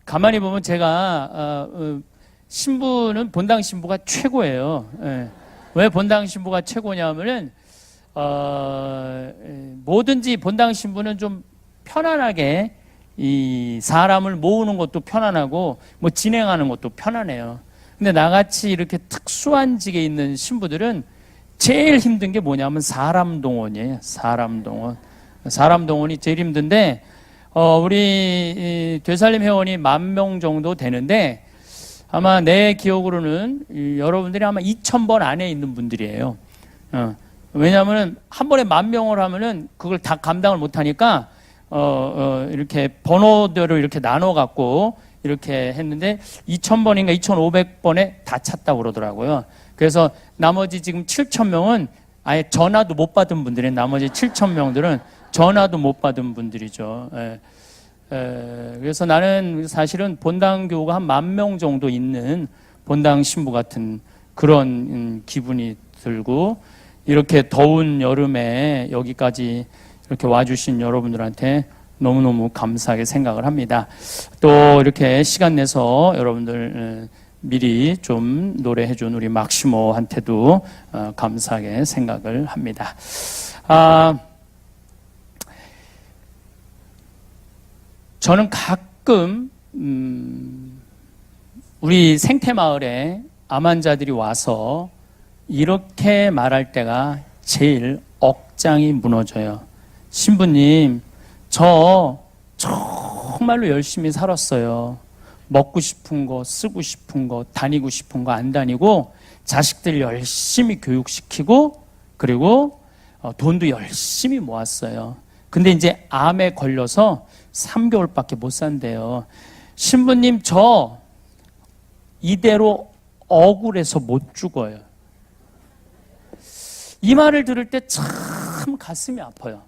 가만히 보면 제가 신부는 본당 신부가 최고예요. 예. 왜 본당 신부가 최고냐면은 뭐든지 본당 신부는 좀 편안하게 이 사람을 모으는 것도 편안하고 뭐 진행하는 것도 편안해요. 근데 나같이 이렇게 특수한 직에 있는 신부들은 제일 힘든 게 뭐냐면 사람 동원이에요. 사람 동원. 사람 동원이 제일 힘든데 우리 되살림 회원이 10,000명 정도 되는데 아마 내 기억으로는 여러분들이 아마 2,000번 안에 있는 분들이에요. 왜냐하면 한 번에 10,000명을 하면은 그걸 다 감당을 못하니까 이렇게 번호대로 이렇게 나눠 갖고 이렇게 했는데 2,000번인가 2,500번에 다 찼다고 그러더라고요. 그래서 나머지 지금 7,000명은 아예 전화도 못 받은 분들이 나머지 7,000명들은 전화도 못 받은 분들이죠. 그래서 나는 사실은 본당 교우가 한 10,000명 정도 있는 본당 신부 같은 그런 기분이 들고 이렇게 더운 여름에 여기까지 이렇게 와주신 여러분들한테 너무너무 감사하게 생각을 합니다. 또 이렇게 시간 내서 여러분들 미리 좀 노래해준 우리 막시모한테도 감사하게 생각을 합니다. 저는 가끔 우리 생태마을에 암 환자들이 와서 이렇게 말할 때가 제일 억장이 무너져요. 신부님, 저 정말로 열심히 살았어요. 먹고 싶은 거, 쓰고 싶은 거, 다니고 싶은 거 안 다니고 자식들 열심히 교육시키고 그리고 돈도 열심히 모았어요. 근데 이제 암에 걸려서 3개월밖에 못 산대요. 신부님, 저 이대로 억울해서 못 죽어요. 이 말을 들을 때 참 가슴이 아파요.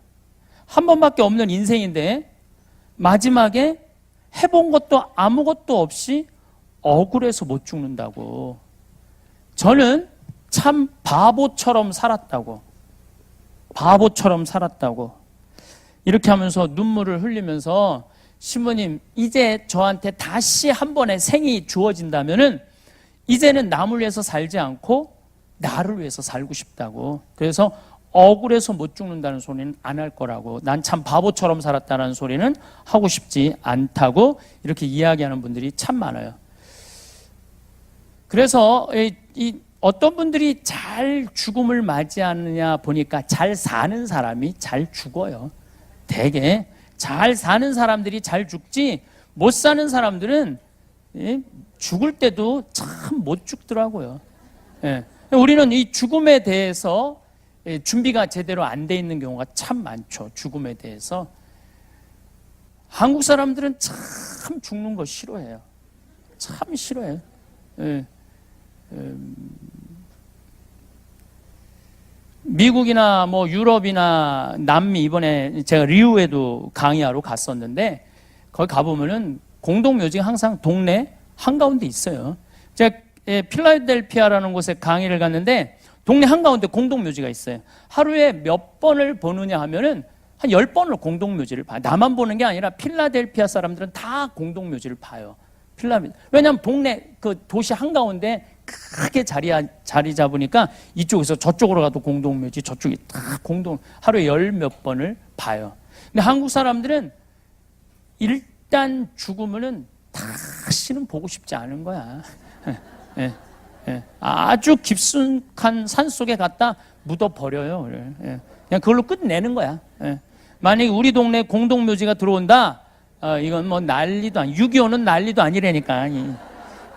한 번밖에 없는 인생인데 마지막에 해본 것도 아무것도 없이 억울해서 못 죽는다고. 저는 참 바보처럼 살았다고. 바보처럼 살았다고. 이렇게 하면서 눈물을 흘리면서 신부님, 이제 저한테 다시 한 번의 생이 주어진다면은 이제는 남을 위해서 살지 않고 나를 위해서 살고 싶다고. 그래서 억울해서 못 죽는다는 소리는 안 할 거라고. 난 참 바보처럼 살았다는 소리는 하고 싶지 않다고 이렇게 이야기하는 분들이 참 많아요. 그래서 어떤 분들이 잘 죽음을 맞이하느냐 보니까 잘 사는 사람이 잘 죽어요. 되게 잘 사는 사람들이 잘 죽지 못 사는 사람들은 죽을 때도 참 못 죽더라고요. 우리는 이 죽음에 대해서 준비가 제대로 안 돼 있는 경우가 참 많죠. 죽음에 대해서. 한국 사람들은 참 죽는 거 싫어해요. 참 싫어해요. 미국이나 뭐 유럽이나 남미, 이번에 제가 리우에도 강의하러 갔었는데 거기 가보면은 공동묘지가 항상 동네 한가운데 있어요. 제가 필라델피아라는 곳에 강의를 갔는데 동네 한가운데 공동묘지가 있어요. 하루에 몇 번을 보느냐 하면은 한 10번을 공동묘지를 봐요. 나만 보는 게 아니라 필라델피아 사람들은 다 공동묘지를 봐요. 왜냐하면 동네 그 도시 한가운데 크게 자리 잡으니까 이쪽에서 저쪽으로 가도 공동묘지, 저쪽이 다 하루에 10몇 번을 봐요. 근데 한국 사람들은 일단 죽으면은 다시는 보고 싶지 않은 거야. 아주 깊숙한 산 속에 갖다 묻어버려요. 그냥 그걸로 끝내는 거야. 만약에 우리 동네 공동묘지가 들어온다, 이건 뭐 난리도 아니, 6.25는 난리도 아니라니까.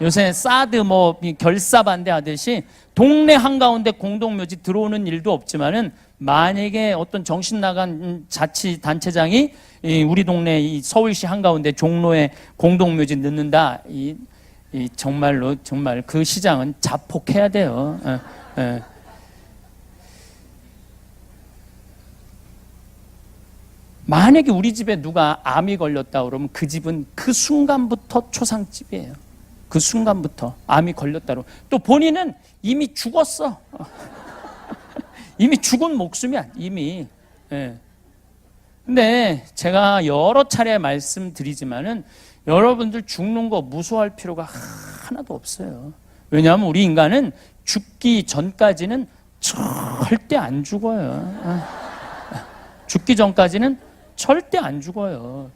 요새 사드 뭐 결사반대 하듯이 동네 한가운데 공동묘지 들어오는 일도 없지만은 만약에 어떤 정신 나간 자치단체장이 우리 동네 이 서울시 한가운데 종로에 공동묘지 넣는다, 정말로 정말 그 시장은 자폭해야 돼요. 만약에 우리 집에 누가 암이 걸렸다 그러면 그 집은 그 순간부터 초상집이에요. 그 순간부터 암이 걸렸다 그러면 또 본인은 이미 죽었어. 이미 죽은 목숨이야. 이미. 근데 제가 여러 차례 말씀드리지만은 여러분들 죽는 거 무서워할 필요가 하나도 없어요. 왜냐하면 우리 인간은 죽기 전까지는 절대 안 죽어요. 죽기 전까지는 절대 안 죽어요.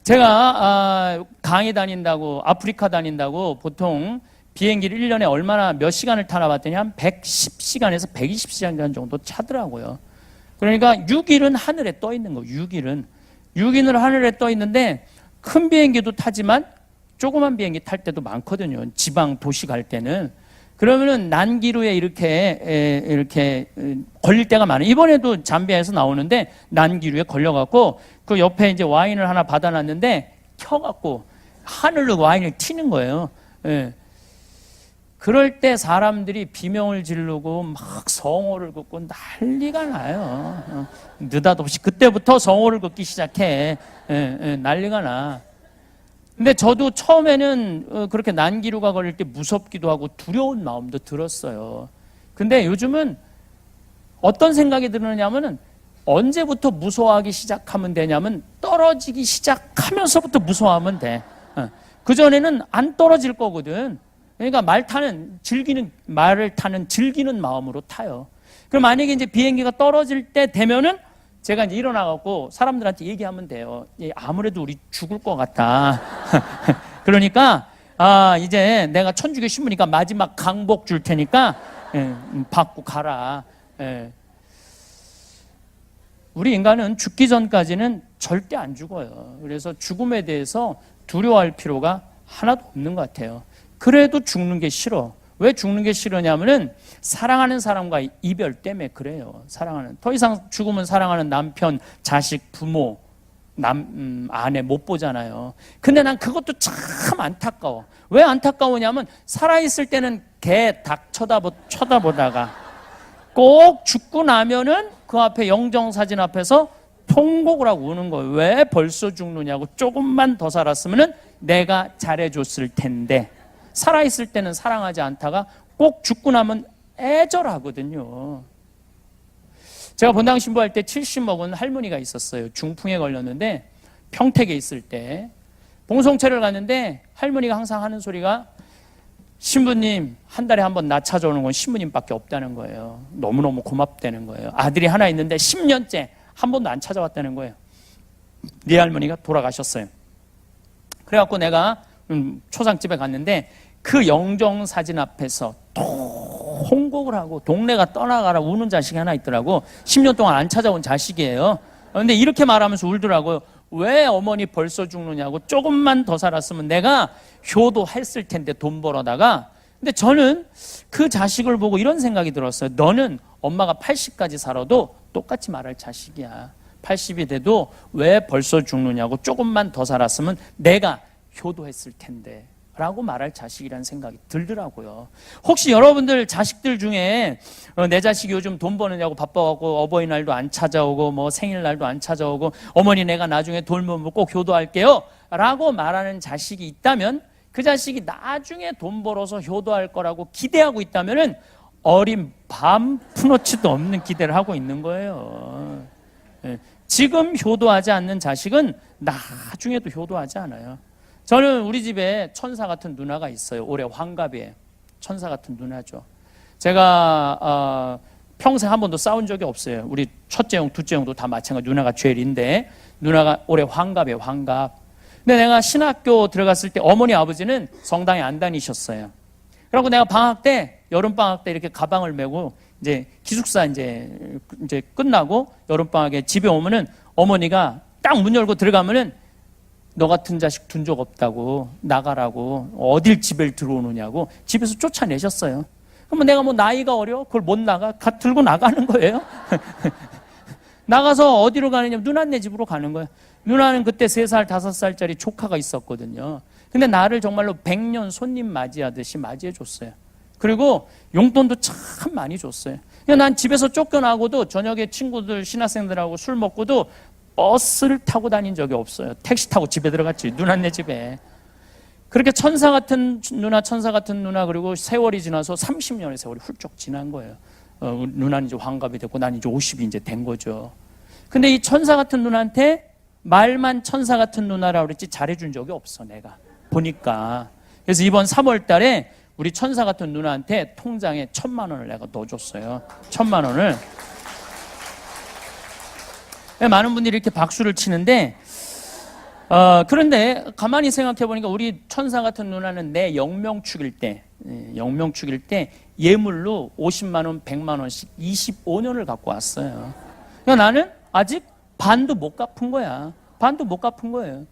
제가 강의 다닌다고, 아프리카 다닌다고 보통 비행기를 1년에 얼마나 몇 시간을 타나 봤더니 한 110시간에서 120시간 정도 차더라고요. 그러니까 6일은 하늘에 떠 있는 거예요. 6일은 하늘에 떠 있는데 큰 비행기도 타지만 조그만 비행기 탈 때도 많거든요. 지방 도시 갈 때는. 그러면은 난기류에 이렇게 걸릴 때가 많아요. 이번에도 잠비아에서 나오는데 난기류에 걸려갖고 그 옆에 이제 와인을 하나 받아놨는데 켜갖고 하늘로 와인을 튀는 거예요. 예. 그럴 때 사람들이 비명을 지르고 막 성호를 긋고 난리가 나요. 느닷없이 그때부터 성호를 긋기 시작해. 난리가 나. 근데 저도 처음에는 그렇게 난기류가 걸릴 때 무섭기도 하고 두려운 마음도 들었어요. 근데 요즘은 어떤 생각이 드느냐면은 언제부터 무서워하기 시작하면 되냐면 떨어지기 시작하면서부터 무서워하면 돼. 그전에는 안 떨어질 거거든. 그러니까 말을 타는 즐기는 마음으로 타요. 그럼 만약에 이제 비행기가 떨어질 때 되면은 제가 이제 일어나갖고 사람들한테 얘기하면 돼요. 아무래도 우리 죽을 것 같다. 그러니까, 이제 내가 천주교 신부니까 마지막 강복 줄 테니까, 받고 가라. 우리 인간은 죽기 전까지는 절대 안 죽어요. 그래서 죽음에 대해서 두려워할 필요가 하나도 없는 것 같아요. 그래도 죽는 게 싫어. 왜 죽는 게 싫으냐면은 사랑하는 사람과 이별 때문에 그래요. 더 이상 죽으면 사랑하는 남편, 자식, 부모, 아내 못 보잖아요. 근데 난 그것도 참 안타까워. 왜 안타까우냐면 살아있을 때는 개, 닭 쳐다보다가 꼭 죽고 나면은 그 앞에 영정사진 앞에서 통곡을 하고 우는 거예요. 왜 벌써 죽느냐고. 조금만 더 살았으면은 내가 잘해줬을 텐데. 살아있을 때는 사랑하지 않다가 꼭 죽고 나면 애절하거든요. 제가 본당 신부할 때 70 먹은 할머니가 있었어요. 중풍에 걸렸는데 평택에 있을 때 봉송체를 갔는데 할머니가 항상 하는 소리가 신부님 한 달에 한 번 나 찾아오는 건 신부님밖에 없다는 거예요. 너무너무 고맙다는 거예요. 아들이 하나 있는데 10년째 한 번도 안 찾아왔다는 거예요. 네 할머니가 돌아가셨어요. 그래갖고 내가 초상집에 갔는데 그 영정사진 앞에서 통곡을 하고 동네가 떠나가라 우는 자식이 하나 있더라고. 10년 동안 안 찾아온 자식이에요. 근데 이렇게 말하면서 울더라고요. 왜 어머니 벌써 죽느냐고. 조금만 더 살았으면 내가 효도했을 텐데 돈 벌어다가. 근데 저는 그 자식을 보고 이런 생각이 들었어요. 너는 엄마가 80까지 살아도 똑같이 말할 자식이야. 80이 돼도 왜 벌써 죽느냐고. 조금만 더 살았으면 내가 효도했을 텐데 라고 말할 자식이라는 생각이 들더라고요. 혹시 여러분들 자식들 중에 내 자식이 요즘 돈 버느냐고 바빠갖고 어버이날도 안 찾아오고 뭐 생일날도 안 찾아오고 어머니 내가 나중에 돈 벌면 꼭 효도할게요 라고 말하는 자식이 있다면 그 자식이 나중에 돈 벌어서 효도할 거라고 기대하고 있다면 어린 밤 푸너치도 없는 기대를 하고 있는 거예요. 지금 효도하지 않는 자식은 나중에도 효도하지 않아요. 저는 우리 집에 천사 같은 누나가 있어요. 올해 환갑이에요. 천사 같은 누나죠. 제가 평생 한 번도 싸운 적이 없어요. 우리 첫째 형, 둘째 형도 다 마찬가지. 누나가 제일인데 누나가 올해 환갑이에요. 환갑. 근데 내가 신학교 들어갔을 때 어머니 아버지는 성당에 안 다니셨어요. 그리고 내가 방학 때 여름 방학 때 이렇게 가방을 메고 이제 기숙사 이제 끝나고 여름 방학에 집에 오면은 어머니가 딱 문 열고 들어가면은 너 같은 자식 둔 적 없다고 나가라고 어딜 집에 들어오느냐고 집에서 쫓아내셨어요. 그러면 내가 뭐 나이가 어려? 그걸 못 나가? 들고 나가는 거예요. 나가서 어디로 가느냐? 누나네 집으로 가는 거예요. 누나는 그때 3살, 5살짜리 조카가 있었거든요. 근데 나를 정말로 100년 손님 맞이하듯이 맞이해줬어요. 그리고 용돈도 참 많이 줬어요. 난 집에서 쫓겨나고도 저녁에 친구들, 신학생들하고 술 먹고도 버스를 타고 다닌 적이 없어요. 택시 타고 집에 들어갔지. 누나네 집에. 그렇게 천사 같은 누나 그리고 세월이 지나서 30년의 세월이 훌쩍 지난 거예요. 누나는 이제 환갑이 됐고 난 이제 50이 이제 된 거죠. 근데 이 천사 같은 누나한테 말만 천사 같은 누나라고 그랬지 잘해준 적이 없어, 내가 보니까. 그래서 이번 3월 달에 우리 천사 같은 누나한테 통장에 1,000만 원을 내가 넣어줬어요. 1,000만 원을. 많은 분들이 이렇게 박수를 치는데, 그런데 가만히 생각해 보니까 우리 천사 같은 누나는 내 영명 축일 때 예물로 50만 원, 100만 원씩 25년을 갖고 왔어요. 그러니까 나는 아직 반도 못 갚은 거야. 반도 못 갚은 거예요.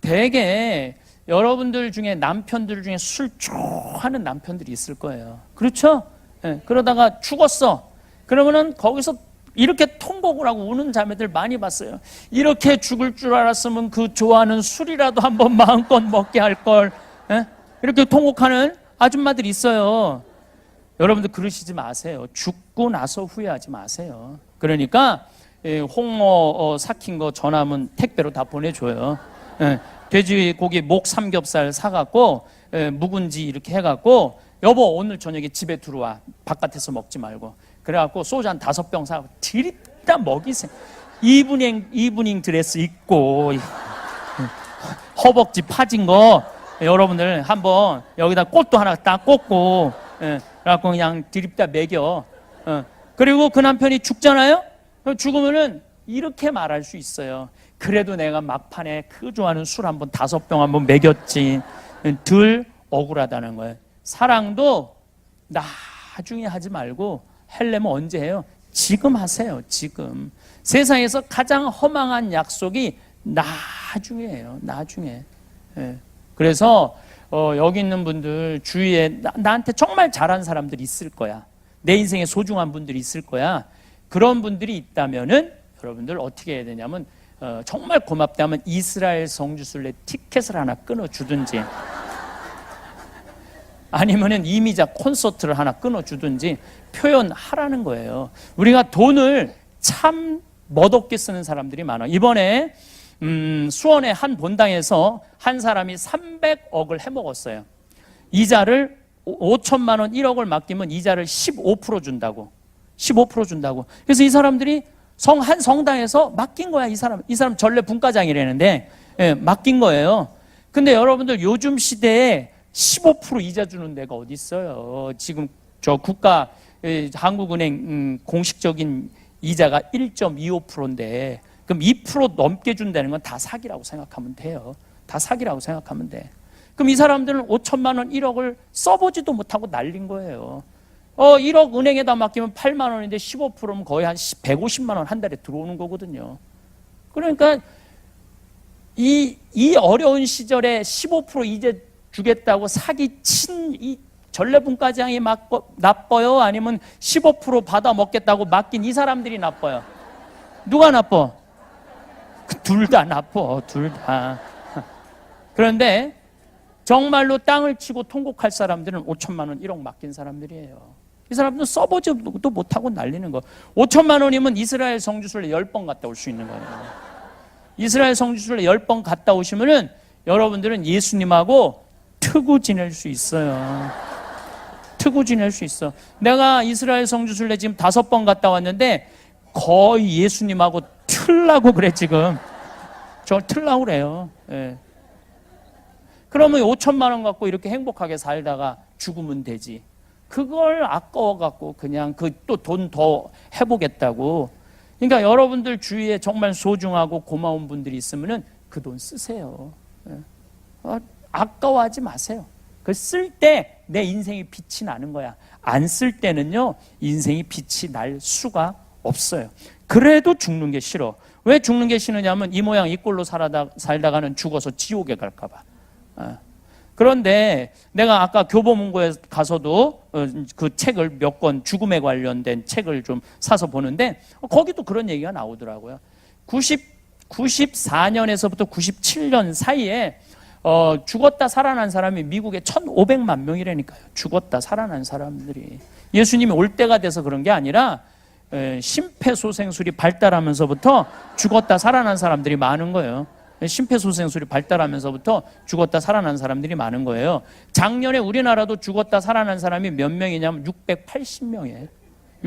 되게 여러분들 중에 남편들 중에 술 쭉 하는 남편들이 있을 거예요. 그렇죠? 네, 그러다가 죽었어. 그러면은 거기서 이렇게 통곡을 하고 우는 자매들 많이 봤어요. 이렇게 죽을 줄 알았으면 그 좋아하는 술이라도 한번 마음껏 먹게 할 걸. 네? 이렇게 통곡하는 아줌마들이 있어요. 여러분들 그러시지 마세요. 죽고 나서 후회하지 마세요. 그러니까 홍어 삭힌 거 전화하면 택배로 다 보내줘요. 돼지고기 목 삼겹살 사갖고 묵은지 이렇게 해갖고 여보 오늘 저녁에 집에 들어와. 바깥에서 먹지 말고. 그래갖고 소주 한 5병 사갖고 드립다 먹이세요. 이브닝 드레스 입고 허벅지 파진 거 여러분들 한번 여기다 꽃도 하나 딱 꽂고 그래갖고 그냥 드립다 먹여. 그리고 그 남편이 죽잖아요. 죽으면은 이렇게 말할 수 있어요. 그래도 내가 막판에 그 좋아하는 술 한번 5병 한번 먹였지. 덜 억울하다는 거예요. 사랑도 나중에 하지 말고 하려면 언제 해요? 지금 하세요. 지금. 세상에서 가장 허망한 약속이 나중에예요. 나중에. 그래서 여기 있는 분들 주위에 나한테 정말 잘한 사람들이 있을 거야. 내 인생에 소중한 분들이 있을 거야. 그런 분들이 있다면은 여러분들 어떻게 해야 되냐면 정말 고맙다면 이스라엘 성지순례 티켓을 하나 끊어주든지 아니면은 이미자 콘서트를 하나 끊어주든지 표현하라는 거예요. 우리가 돈을 참 멋없게 쓰는 사람들이 많아. 이번에 수원의 한 본당에서 한 사람이 300억을 해먹었어요. 이자를 5천만 원, 1억을 맡기면 이자를 15% 준다고. 15% 준다고. 그래서 이 사람들이 한 성당에서 맡긴 거야. 이 사람 전래 분과장이라는데 맡긴 거예요. 근데 여러분들 요즘 시대에 15% 이자 주는 데가 어디 있어요? 지금 저 국가 한국은행 공식적인 이자가 1.25%인데 그럼 2% 넘게 준다는 건 다 사기라고 생각하면 돼요. 다 사기라고 생각하면 돼. 그럼 이 사람들은 5천만 원, 1억을 써보지도 못하고 날린 거예요. 1억 은행에다 맡기면 8만 원인데 15%면 거의 한 150만 원 한 달에 들어오는 거거든요. 그러니까 이 어려운 시절에 15% 이제 주겠다고 사기친 이 전래분과장이 나빠요? 아니면 15% 받아 먹겠다고 맡긴 이 사람들이 나빠요? 누가 나빠? 둘 다 나빠. 둘 다. 그런데 정말로 땅을 치고 통곡할 사람들은 5천만 원, 1억 맡긴 사람들이에요. 이 사람들은 써보지도 못하고 날리는 거. 5천만 원이면 이스라엘 성지순례 10번 갔다 올 수 있는 거예요. 이스라엘 성지순례 10번 갔다 오시면은 여러분들은 예수님하고 트고 지낼 수 있어요. 트고 지낼 수 있어. 내가 이스라엘 성지순례 지금 5번 갔다 왔는데 거의 예수님하고 틀라고 그래 지금. 저 틀라고 그래요. 예. 그러면 5천만 원 갖고 이렇게 행복하게 살다가 죽으면 되지. 그걸 아까워갖고 그냥 또 돈 더 해보겠다고. 그러니까 여러분들 주위에 정말 소중하고 고마운 분들이 있으면은 그 돈 쓰세요. 아까워하지 마세요. 그 쓸 때 내 인생이 빛이 나는 거야. 안 쓸 때는요 인생이 빛이 날 수가 없어요. 그래도 죽는 게 싫어. 왜 죽는 게 싫으냐면 이 모양 이 꼴로 살다가는 죽어서 지옥에 갈까 봐. 그런데 내가 아까 교보문고에 가서도 그 책을 몇 권 죽음에 관련된 책을 좀 사서 보는데 거기도 그런 얘기가 나오더라고요. 94년에서부터 97년 사이에 죽었다 살아난 사람이 미국에 1,500만 명이라니까요. 죽었다 살아난 사람들이. 예수님이 올 때가 돼서 그런 게 아니라 심폐소생술이 발달하면서부터 죽었다 살아난 사람들이 많은 거예요. 심폐소생술이 발달하면서부터 죽었다 살아난 사람들이 많은 거예요. 작년에 우리나라도 죽었다 살아난 사람이 몇 명이냐면 680명이에요.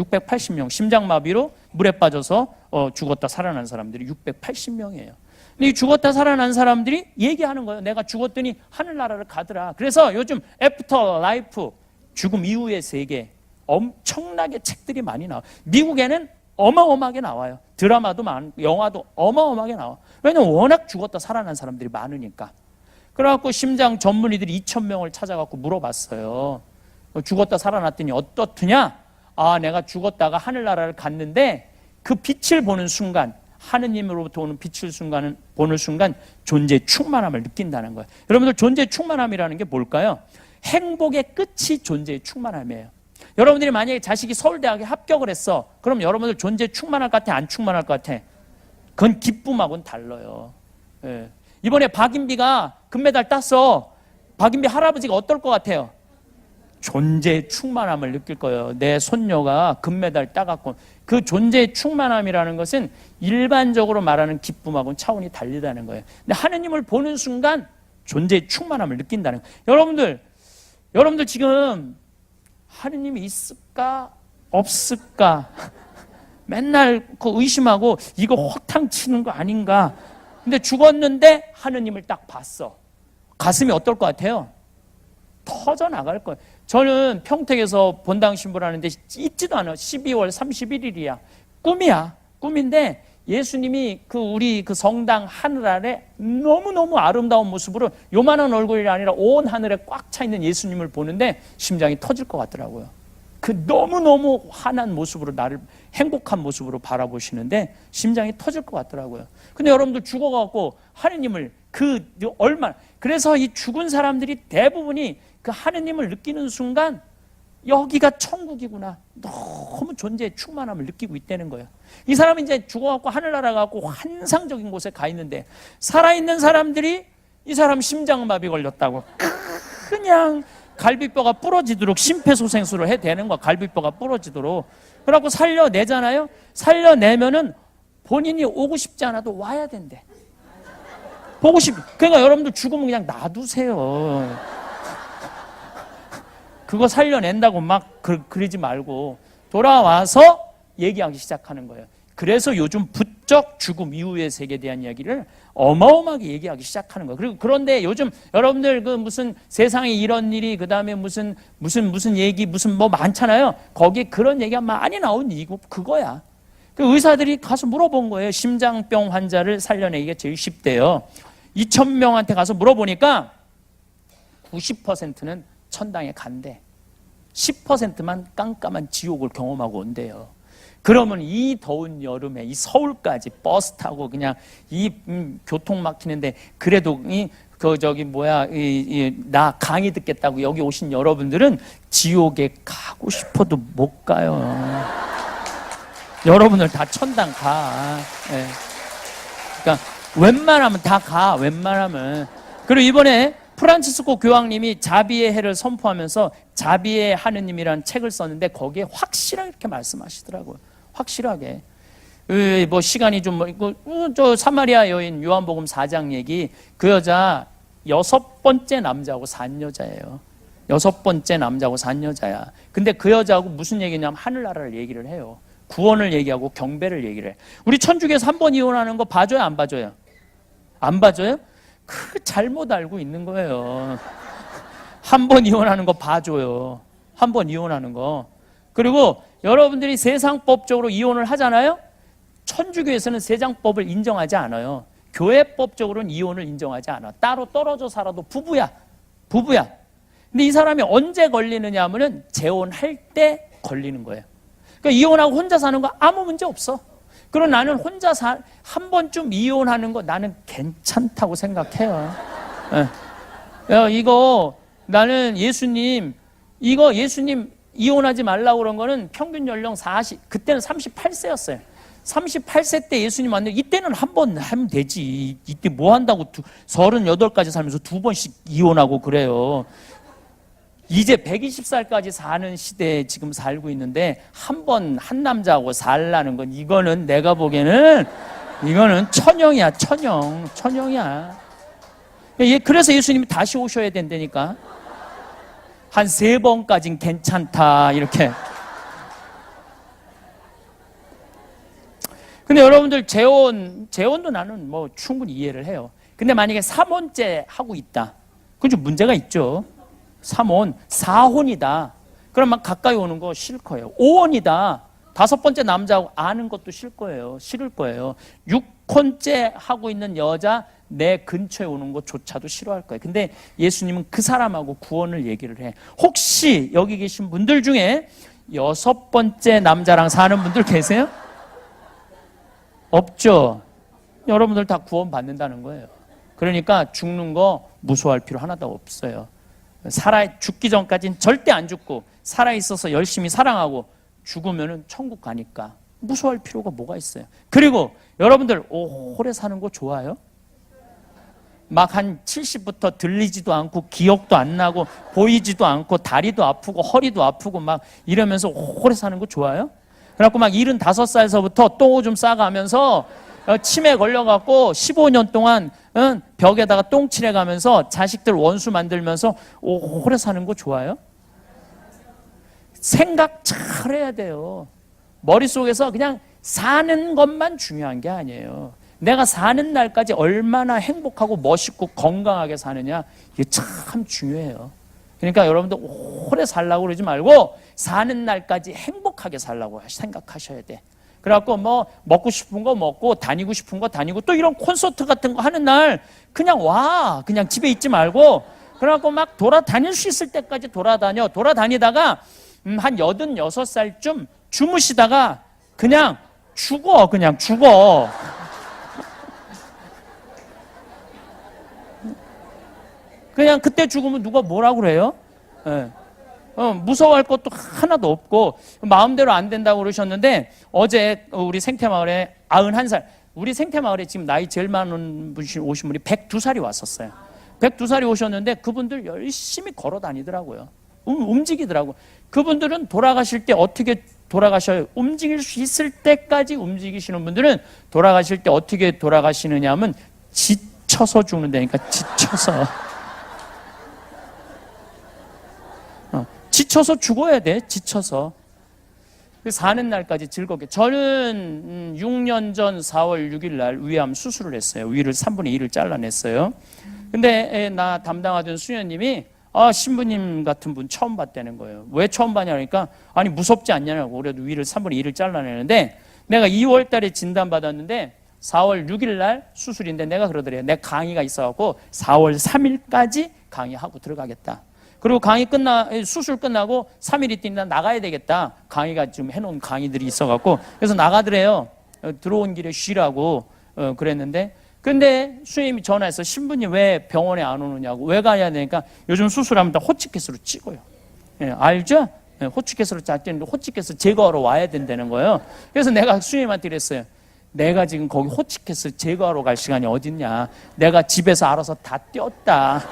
680명. 심장마비로 물에 빠져서 죽었다 살아난 사람들이 680명이에요. 근데 이 죽었다 살아난 사람들이 얘기하는 거예요. 내가 죽었더니 하늘나라를 가더라. 그래서 요즘 애프터 라이프, 죽음 이후의 세계, 엄청나게 책들이 많이 나와요. 미국에는 어마어마하게 나와요. 드라마도 영화도 어마어마하게 나와. 왜냐면 워낙 죽었다 살아난 사람들이 많으니까. 그래갖고 심장 전문의들이 2,000명을 찾아갖고 물어봤어요. 죽었다 살아났더니 어떻느냐? 아, 내가 죽었다가 하늘나라를 갔는데 그 빛을 보는 순간, 하느님으로부터 오는 빛을 보는 순간 존재의 충만함을 느낀다는 거예요. 여러분들, 존재의 충만함이라는 게 뭘까요? 행복의 끝이 존재의 충만함이에요. 여러분들이 만약에 자식이 서울대학에 합격을 했어. 그럼 여러분들 존재의 충만할 것 같아? 안 충만할 것 같아? 그건 기쁨하고는 달라요. 예. 이번에 박인비가 금메달 땄어. 박인비 할아버지가 어떨 것 같아요? 존재의 충만함을 느낄 거예요. 내 손녀가 금메달 따갖고. 그 존재의 충만함이라는 것은 일반적으로 말하는 기쁨하고는 차원이 다르다는 거예요. 근데 하느님을 보는 순간 존재의 충만함을 느낀다는 거예요. 여러분들 지금 하느님이 있을까 없을까 맨날 그 의심하고 이거 허탕 치는 거 아닌가. 근데 죽었는데 하느님을 딱 봤어. 가슴이 어떨 것 같아요? 터져 나갈 거예요. 저는 평택에서 본당 신부라는데 있지도 않아. 12월 31일이야. 꿈이야. 꿈인데 예수님이 우리 성당 하늘 아래 너무너무 아름다운 모습으로 요만한 얼굴이 아니라 온 하늘에 꽉 차 있는 예수님을 보는데 심장이 터질 것 같더라고요. 그 너무너무 환한 모습으로 나를 행복한 모습으로 바라보시는데 심장이 터질 것 같더라고요. 근데 여러분들 죽어갖고 하느님을 그래서 이 죽은 사람들이 대부분이 그 하느님을 느끼는 순간 여기가 천국이구나. 너무 존재의 충만함을 느끼고 있다는 거예요. 이 사람이 이제 죽어갖고 하늘나라 가고 환상적인 곳에 가 있는데 살아있는 사람들이 이 사람 심장마비 걸렸다고 그냥 갈비뼈가 부러지도록 심폐소생술을 해대는 거야. 갈비뼈가 부러지도록. 그래갖고 살려내잖아요. 살려내면은 본인이 오고 싶지 않아도 와야 된대. 그러니까 여러분들 죽으면 그냥 놔두세요. 그거 살려낸다고 막 그러지 말고 돌아와서 얘기하기 시작하는 거예요. 그래서 요즘 부쩍 죽음 이후의 세계에 대한 이야기를 어마어마하게 얘기하기 시작하는 거예요. 그런데 요즘 여러분들 무슨 세상에 이런 일이 그다음에 무슨 얘기 무슨 뭐 많잖아요. 거기에 그런 얘기가 많이 나온 이유가 그거야. 그 의사들이 가서 물어본 거예요. 심장병 환자를 살려내기가 제일 쉽대요. 2,000명한테 가서 물어보니까 90%는 천당에 간대. 10%만 깜깜한 지옥을 경험하고 온대요. 그러면 이 더운 여름에 이 서울까지 버스 타고 그냥 교통 막히는데 그래도 나 강의 듣겠다고 여기 오신 여러분들은 지옥에 가고 싶어도 못 가요. 여러분들 다 천당 가. 네. 그러니까 웬만하면 다 가. 웬만하면. 그리고 이번에 프란치스코 교황님이 자비의 해를 선포하면서 자비의 하느님이라는 책을 썼는데 거기에 확실하게 이렇게 말씀하시더라고요. 확실하게. 뭐 시간이 저 사마리아 여인 요한복음 4장 얘기, 그 여자 6번째 남자하고 산 여자예요. 6번째 남자하고 산 여자야. 근데 그 여자하고 무슨 얘기냐면 하늘나라를 얘기를 해요. 구원을 얘기하고 경배를 얘기를 해. 우리 천주교에서 한 번 이혼하는 거 봐줘요, 안 봐줘요? 안 봐줘요? 그 잘못 알고 있는 거예요. 한 번 이혼하는 거 봐줘요. 한 번 이혼하는 거. 그리고 여러분들이 세상법적으로 이혼을 하잖아요. 천주교에서는 세상법을 인정하지 않아요. 교회법적으로는 이혼을 인정하지 않아. 따로 떨어져 살아도 부부야. 근데 이 사람이 언제 걸리느냐 하면은 재혼할 때 걸리는 거예요. 그러니까 이혼하고 혼자 사는 거 아무 문제 없어. 그럼 나는 혼자 한 번쯤 이혼하는 거 나는 괜찮다고 생각해요. 이거 나는 예수님 이혼하지 말라고 그런 거는 평균 연령 그때는 38세였어요. 38세 때 예수님 만나고 이때는 한 번 하면 되지. 이때 뭐 한다고 38까지 살면서 2번씩 이혼하고 그래요. 이제 120살까지 사는 시대에 지금 살고 있는데 한 남자하고 살라는 건 이거는 내가 보기에는 이거는 천형이야. 그래서 예수님이 다시 오셔야 된다니까. 한 3번까진 괜찮다 이렇게. 근데 여러분들 재혼도 나는 뭐 충분히 이해를 해요. 근데 만약에 3혼째 하고 있다. 그건 좀 문제가 있죠. 3혼, 4혼이다. 그럼 막 가까이 오는 거 싫을 거예요. 5혼이다. 5번째 남자하고 아는 것도 싫을 거예요. 6혼째 하고 있는 여자 내 근처에 오는 것조차도 싫어할 거예요. 근데 예수님은 그 사람하고 구원을 얘기를 해. 혹시 여기 계신 분들 중에 6번째 남자랑 사는 분들 계세요? 없죠. 여러분들 다 구원 받는다는 거예요. 그러니까 죽는 거 무서워할 필요 하나도 없어요. 죽기 전까지는 절대 안 죽고 살아있어서 열심히 사랑하고 죽으면 천국 가니까 무서워할 필요가 뭐가 있어요. 그리고 여러분들 오래 사는 거 좋아요? 막 한 70부터 들리지도 않고 기억도 안 나고 보이지도 않고 다리도 아프고 허리도 아프고 막 이러면서 오래 사는 거 좋아요? 그래갖고 막 75살서부터 똥 오줌 싸가면서 치매 걸려갖고 15년 동안 벽에다가 똥 칠해가면서 자식들 원수 만들면서 오래 사는 거 좋아요? 생각 잘 해야 돼요. 머릿속에서 그냥 사는 것만 중요한 게 아니에요. 내가 사는 날까지 얼마나 행복하고 멋있고 건강하게 사느냐, 이게 참 중요해요. 그러니까 여러분들 오래 살라고 그러지 말고 사는 날까지 행복하게 살라고 생각하셔야 돼. 그래갖고 뭐 먹고 싶은 거 먹고 다니고 싶은 거 다니고 또 이런 콘서트 같은 거 하는 날 그냥 와. 그냥 집에 있지 말고 그래갖고 막 돌아다닐 수 있을 때까지 돌아다니다가 한 86살쯤 주무시다가 그냥 죽어. 그냥 그때 죽으면 누가 뭐라고 그래요? 네. 무서워할 것도 하나도 없고 마음대로 안 된다고 그러셨는데 어제 우리 생태마을에 91살, 우리 생태마을에 지금 나이 제일 많은 분이 오신 분이 102살이 왔었어요. 102살이 오셨는데 그분들 열심히 걸어 다니더라고요. 움직이더라고요. 그분들은 돌아가실 때 어떻게 돌아가셔요? 움직일 수 있을 때까지 움직이시는 분들은 돌아가실 때 어떻게 돌아가시느냐 하면 지쳐서 죽는다니까. 지쳐서 죽어야 돼. 지쳐서. 사는 날까지 즐겁게. 저는 6년 전 4월 6일 날 위암 수술을 했어요. 위를 3분의 1을 잘라냈어요. 근데 나 담당하던 수녀님이 신부님 같은 분 처음 봤다는 거예요. 왜 처음 봤냐 그러니까 아니 무섭지 않냐고. 그래도 위를 3분의 1을 잘라내는데 내가 2월 달에 진단받았는데 4월 6일 날 수술인데 내가 그러더래요. 내 강의가 있어갖고 4월 3일까지 강의하고 들어가겠다. 그리고 수술 끝나고 3일 있다 나가야 되겠다. 강의가 지금 해놓은 강의들이 있어갖고. 그래서 나가더래요. 들어온 길에 쉬라고 그랬는데. 근데 수임이 전화해서 신부님 왜 병원에 안 오느냐고. 왜 가야 되니까 요즘 수술하면 다 호치키스로 찍어요. 예, 알죠? 예, 호치키스로 짰는데 호치키스 제거하러 와야 된다는 거예요. 그래서 내가 수임한테 그랬어요. 내가 지금 거기 호치키스 제거하러 갈 시간이 어딨냐. 내가 집에서 알아서 다 떼었다.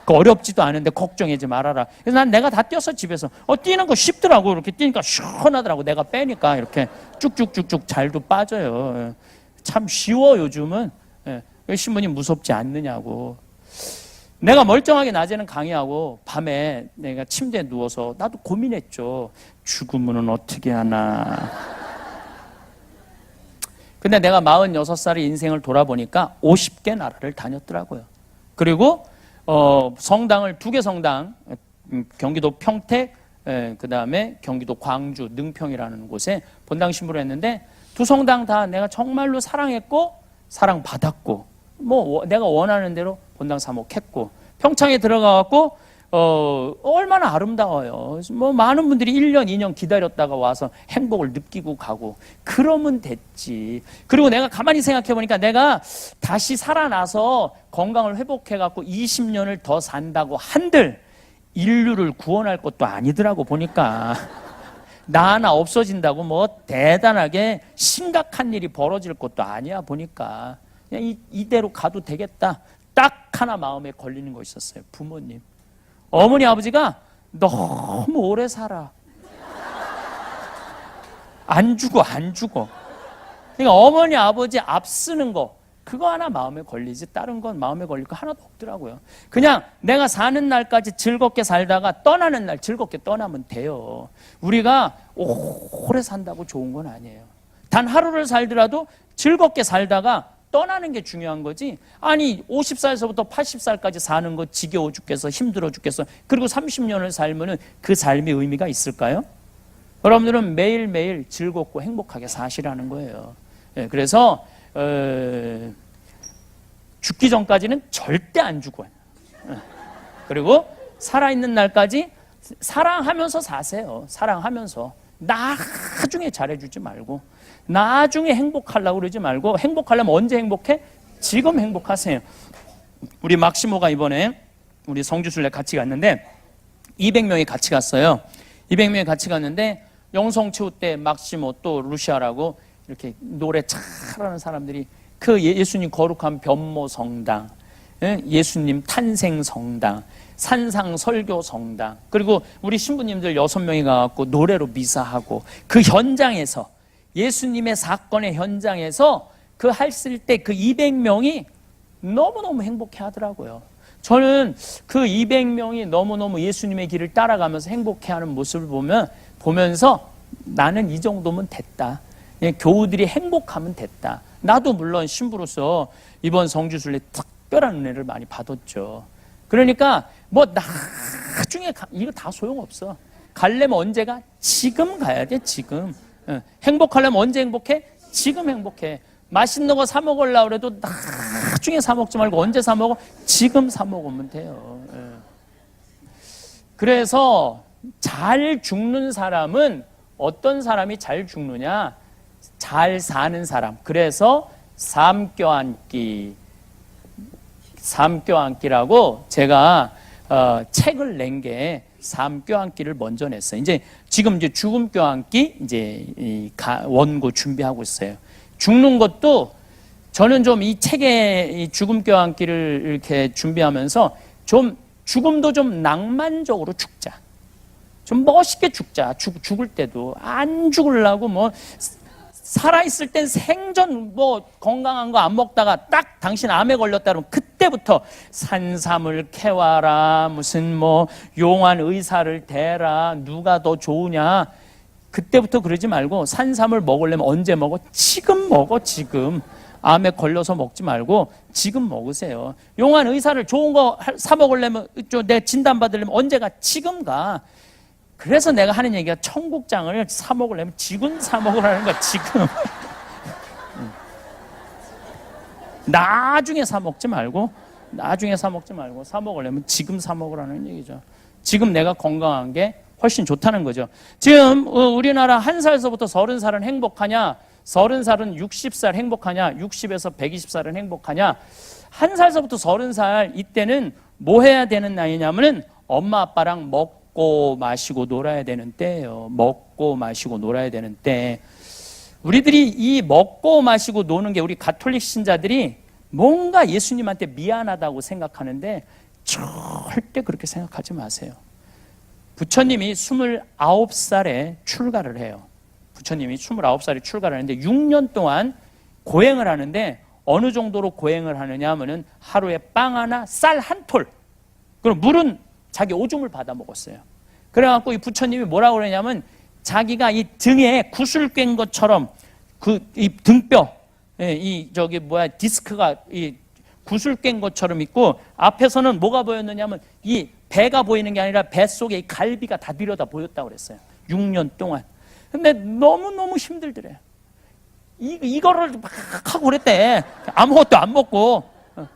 어렵지도 않은데 걱정하지 말아라. 그래서 난 내가 다 뛰어서 집에서 뛰는 거 쉽더라고. 이렇게 뛰니까 시원하더라고. 내가 빼니까 이렇게 쭉쭉쭉쭉 잘도 빠져요. 참 쉬워 요즘은. 신부님 무섭지 않느냐고. 내가 멀쩡하게 낮에는 강의하고 밤에 내가 침대에 누워서 나도 고민했죠. 죽으면 어떻게 하나. 근데 내가 46살의 인생을 돌아보니까 50개 나라를 다녔더라고요. 그리고 성당을 2개 성당, 경기도 평택, 그 다음에 경기도 광주, 능평이라는 곳에 본당 신부를 했는데 2 성당 다 내가 정말로 사랑했고 사랑받았고 뭐 내가 원하는 대로 본당 사목했고 평창에 들어가갖고 얼마나 아름다워요. 뭐 많은 분들이 1년, 2년 기다렸다가 와서 행복을 느끼고 가고 그러면 됐지. 그리고 내가 가만히 생각해 보니까 내가 다시 살아나서 건강을 회복해 갖고 20년을 더 산다고 한들 인류를 구원할 것도 아니더라고 보니까. 나 하나 없어진다고 뭐 대단하게 심각한 일이 벌어질 것도 아니야 보니까. 그냥 이대로 가도 되겠다. 딱 하나 마음에 걸리는 거 있었어요. 부모님. 어머니 아버지가 너무 오래 살아. 안 죽어. 그러니까 어머니 아버지 앞쓰는 거 그거 하나 마음에 걸리지 다른 건 마음에 걸릴 거 하나도 없더라고요. 그냥 내가 사는 날까지 즐겁게 살다가 떠나는 날 즐겁게 떠나면 돼요. 우리가 오래 산다고 좋은 건 아니에요. 단 하루를 살더라도 즐겁게 살다가 떠나는 게 중요한 거지. 아니 50살에서부터 80살까지 사는 거 지겨워 죽겠어, 힘들어 죽겠어. 그리고 30년을 살면은 그 삶의 의미가 있을까요? 여러분들은 매일매일 즐겁고 행복하게 사시라는 거예요. 그래서 죽기 전까지는 절대 안 죽어요. 그리고 살아있는 날까지 사랑하면서 사세요. 사랑하면서. 나중에 잘해주지 말고, 나중에 행복하려고 그러지 말고, 행복하려면 언제 행복해? 지금 행복하세요. 우리 막시모가 이번에 우리 성주순례 같이 갔는데 200명이 같이 갔어요. 200명이 같이 갔는데 영성체후 때 막시모 또 루시아라고 이렇게 노래 잘하는 사람들이 그 예수님 거룩한 변모 성당, 예수님 탄생 성당, 산상 설교 성당, 그리고 우리 신부님들 6명이 가갖고 노래로 미사하고 그 현장에서 예수님의 사건의 현장에서 그 했을 때 그 200명이 너무너무 행복해 하더라고요. 저는 그 200명이 너무너무 예수님의 길을 따라가면서 행복해하는 모습을 보면서 나는 이 정도면 됐다. 교우들이 행복하면 됐다. 나도 물론 신부로서 이번 성주순례 특별한 은혜를 많이 받았죠. 그러니까 뭐 나중에 이거 다 소용없어. 가려면 언제가? 지금 가야 돼. 지금. 행복하려면 언제 행복해? 지금 행복해. 맛있는 거 사 먹으려고 그래도 나중에 사 먹지 말고 언제 사 먹어? 지금 사 먹으면 돼요. 그래서 잘 죽는 사람은 어떤 사람이 잘 죽느냐? 잘 사는 사람. 그래서 삶 껴안기라고 제가 책을 낸 게 삶 껴안기를 먼저 냈어요. 지금 죽음 껴안기 원고 준비하고 있어요. 죽는 것도 저는 좀 이 책의 이 죽음 껴안기를 이렇게 준비하면서 좀 죽음도 좀 낭만적으로 죽자. 좀 멋있게 죽자. 죽을 때도 안 죽으려고 뭐 살아있을 땐 생전 뭐 건강한 거 안 먹다가 딱 당신 암에 걸렸다 그러면 그때부터 산삼을 캐와라, 무슨 뭐 용한 의사를 대라, 누가 더 좋으냐. 그때부터 그러지 말고 산삼을 먹으려면 언제 먹어? 지금 먹어, 지금. 암에 걸려서 먹지 말고 지금 먹으세요. 용한 의사를 좋은 거 사 먹으려면, 내 진단 받으려면 언제가? 지금 가. 그래서 내가 하는 얘기가 청국장을 사 먹으려면 지금 사 먹으라는 거야, 지금. 나중에 사 먹지 말고 사 먹으려면 지금 사 먹으라는 얘기죠. 지금 내가 건강한 게 훨씬 좋다는 거죠. 지금 우리나라 1살서부터 30살은 행복하냐? 30살은 60살 행복하냐? 60에서 120살은 행복하냐? 1살서부터 30살 이때는 뭐 해야 되는 나이냐면은 엄마 아빠랑 먹고 마시고 놀아야 되는 때예요. 먹고 마시고 놀아야 되는 때. 우리들이 이 먹고 마시고 노는 게 우리 가톨릭 신자들이 뭔가 예수님한테 미안하다고 생각하는데 절대 그렇게 생각하지 마세요. 부처님이 29살에 출가를 해요. 부처님이 29살에 출가를 하는데 6년 동안 고행을 하는데 어느 정도로 고행을 하느냐 하면은 하루에 빵 하나, 쌀 한 톨. 그럼 물은 자기 오줌을 받아 먹었어요. 그래갖고 이 부처님이 뭐라고 그러냐면 자기가 이 등에 구슬 꿰인 것처럼 이 등뼈, 디스크가 이 구슬 꿰인 것처럼 있고 앞에서는 뭐가 보였느냐면 이 배가 보이는 게 아니라 뱃속에 이 갈비가 다 들여다 보였다고 그랬어요. 6년 동안. 근데 너무너무 힘들더래요. 이거를 막 하고 그랬대. 아무것도 안 먹고.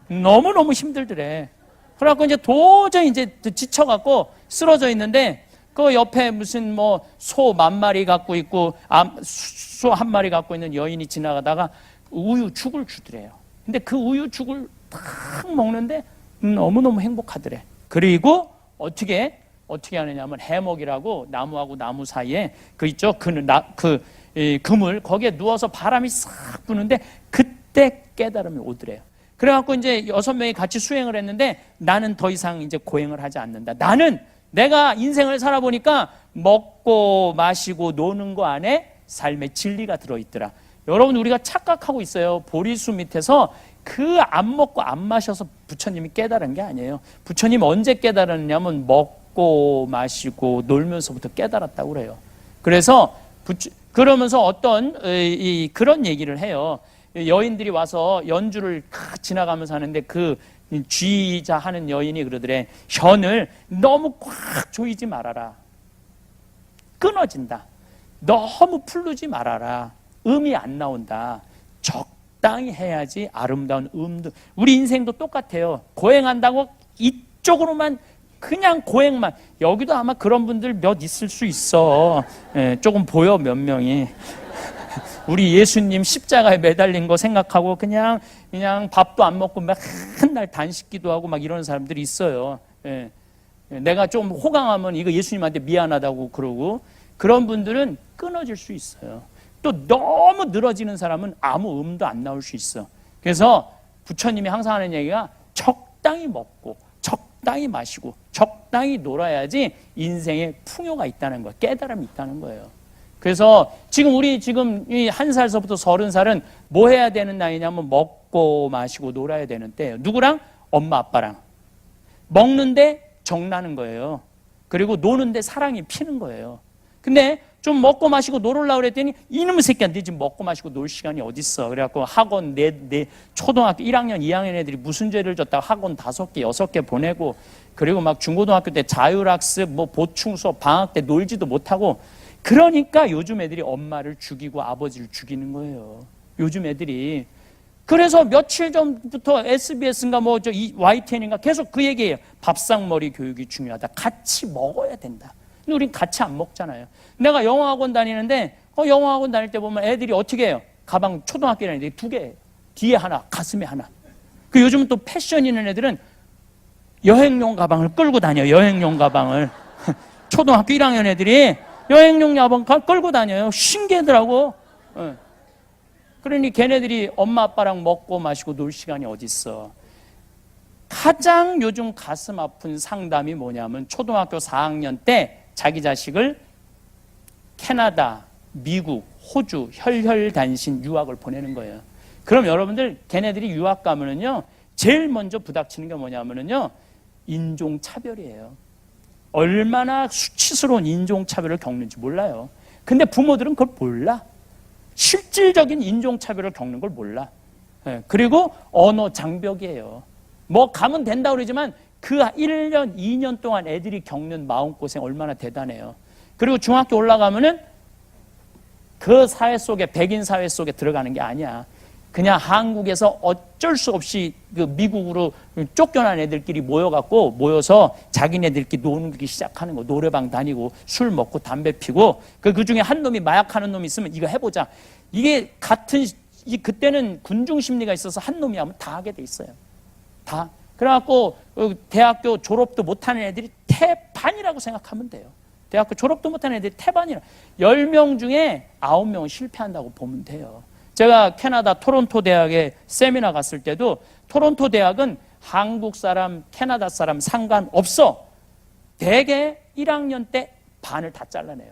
너무너무 힘들더래. 그래갖고 이제 도저히 지쳐갖고 쓰러져 있는데 그 옆에 무슨 뭐 소 10,000마리 갖고 있고 소 1마리 갖고 있는 여인이 지나가다가 우유죽을 주더래요. 근데 그 우유죽을 딱 먹는데 너무너무 행복하더래. 그리고 어떻게 하느냐면 해먹이라고 나무하고 나무 사이에 있죠. 그물 거기에 누워서 바람이 싹 부는데 그때 깨달음이 오더래요. 그래갖고 이제 6명이 같이 수행을 했는데 나는 더 이상 이제 고행을 하지 않는다. 나는 내가 인생을 살아보니까 먹고 마시고 노는 거 안에 삶의 진리가 들어있더라. 여러분 우리가 착각하고 있어요. 보리수 밑에서 그 안 먹고 안 마셔서 부처님이 깨달은 게 아니에요. 부처님 언제 깨달았냐면 먹고 마시고 놀면서부터 깨달았다고 그래요. 그래서 그러면서 어떤 그런 얘기를 해요. 여인들이 와서 연주를 지나가면서 하는데 그 쥐자 하는 여인이 그러더래. 현을 너무 꽉 조이지 말아라. 끊어진다. 너무 풀르지 말아라. 음이 안 나온다. 적당히 해야지 아름다운 음도. 우리 인생도 똑같아요. 고행한다고 이쪽으로만 그냥 고행만. 여기도 아마 그런 분들 몇 있을 수 있어. 예, 조금 보여 몇 명이. 우리 예수님 십자가에 매달린 거 생각하고 그냥 밥도 안 먹고 맨날 단식기도 하고 막 이런 사람들이 있어요. 예. 내가 좀 호강하면 이거 예수님한테 미안하다고 그러고, 그런 분들은 끊어질 수 있어요. 또 너무 늘어지는 사람은 아무 음도 안 나올 수 있어. 그래서 부처님이 항상 하는 얘기가 적당히 먹고 적당히 마시고 적당히 놀아야지 인생에 풍요가 있다는 거예요. 깨달음이 있다는 거예요. 그래서 우리 지금 이 1살서부터 30살은 뭐 해야 되는 나이냐면 먹고 마시고 놀아야 되는 때예요. 누구랑? 엄마 아빠랑. 먹는데 정나는 거예요. 그리고 노는데 사랑이 피는 거예요. 근데 좀 먹고 마시고 놀으려고 그랬더니 이놈의 새끼야, 너 지금 먹고 마시고 놀 시간이 어딨어. 그래갖고 학원 내 초등학교 1학년 2학년 애들이 무슨 죄를 졌다고 학원 5개 6개 보내고, 그리고 막 중고등학교 때 자율학습 뭐 보충 수업 방학 때 놀지도 못하고. 그러니까 요즘 애들이 엄마를 죽이고 아버지를 죽이는 거예요. 요즘 애들이. 그래서 며칠 전부터 SBS인가 뭐 저 YTN인가 계속 그 얘기예요. 밥상머리 교육이 중요하다. 같이 먹어야 된다. 근데 우린 같이 안 먹잖아요. 내가 영어학원 다니는데 영어학원 다닐 때 보면 애들이 어떻게 해요? 가방 초등학교 애들이 2개, 뒤에 하나, 가슴에 하나. 그 요즘은 또 패션 있는 애들은 여행용 가방을 끌고 다녀요. 여행용 가방을. 초등학교 1학년 애들이 여행용 가방 끌고 다녀요. 신기하더라고. 그러니 걔네들이 엄마 아빠랑 먹고 마시고 놀 시간이 어딨어. 가장 요즘 가슴 아픈 상담이 뭐냐면 초등학교 4학년 때 자기 자식을 캐나다, 미국, 호주 혈혈단신 유학을 보내는 거예요. 그럼 여러분들 걔네들이 유학 가면은요 제일 먼저 부닥치는 게 뭐냐면은요 인종차별이에요. 얼마나 수치스러운 인종차별을 겪는지 몰라요. 근데 부모들은 그걸 몰라. 실질적인 인종차별을 겪는 걸 몰라. 그리고 언어 장벽이에요. 뭐 가면 된다고 그러지만 그 1년, 2년 동안 애들이 겪는 마음고생 얼마나 대단해요. 그리고 중학교 올라가면은 그 사회 속에, 백인 사회 속에 들어가는 게 아니야. 그냥 한국에서 어쩔 수 없이 그 미국으로 쫓겨난 애들끼리 모여서 자기네들끼리 노는 시작하는 거. 노래방 다니고 술 먹고 담배 피고 그 중에 한 놈이 마약하는 놈이 있으면 이거 해보자. 이게 그때는 군중 심리가 있어서 한 놈이 하면 다 하게 돼 있어요. 다. 그래갖고 대학교 졸업도 못하는 애들이 태반이라고 생각하면 돼요. 대학교 졸업도 못하는 애들이 태반이라. 10명 중에 9명은 실패한다고 보면 돼요. 제가 캐나다 토론토 대학에 세미나 갔을 때도 토론토 대학은 한국 사람, 캐나다 사람 상관없어. 대개 1학년 때 반을 다 잘라내요.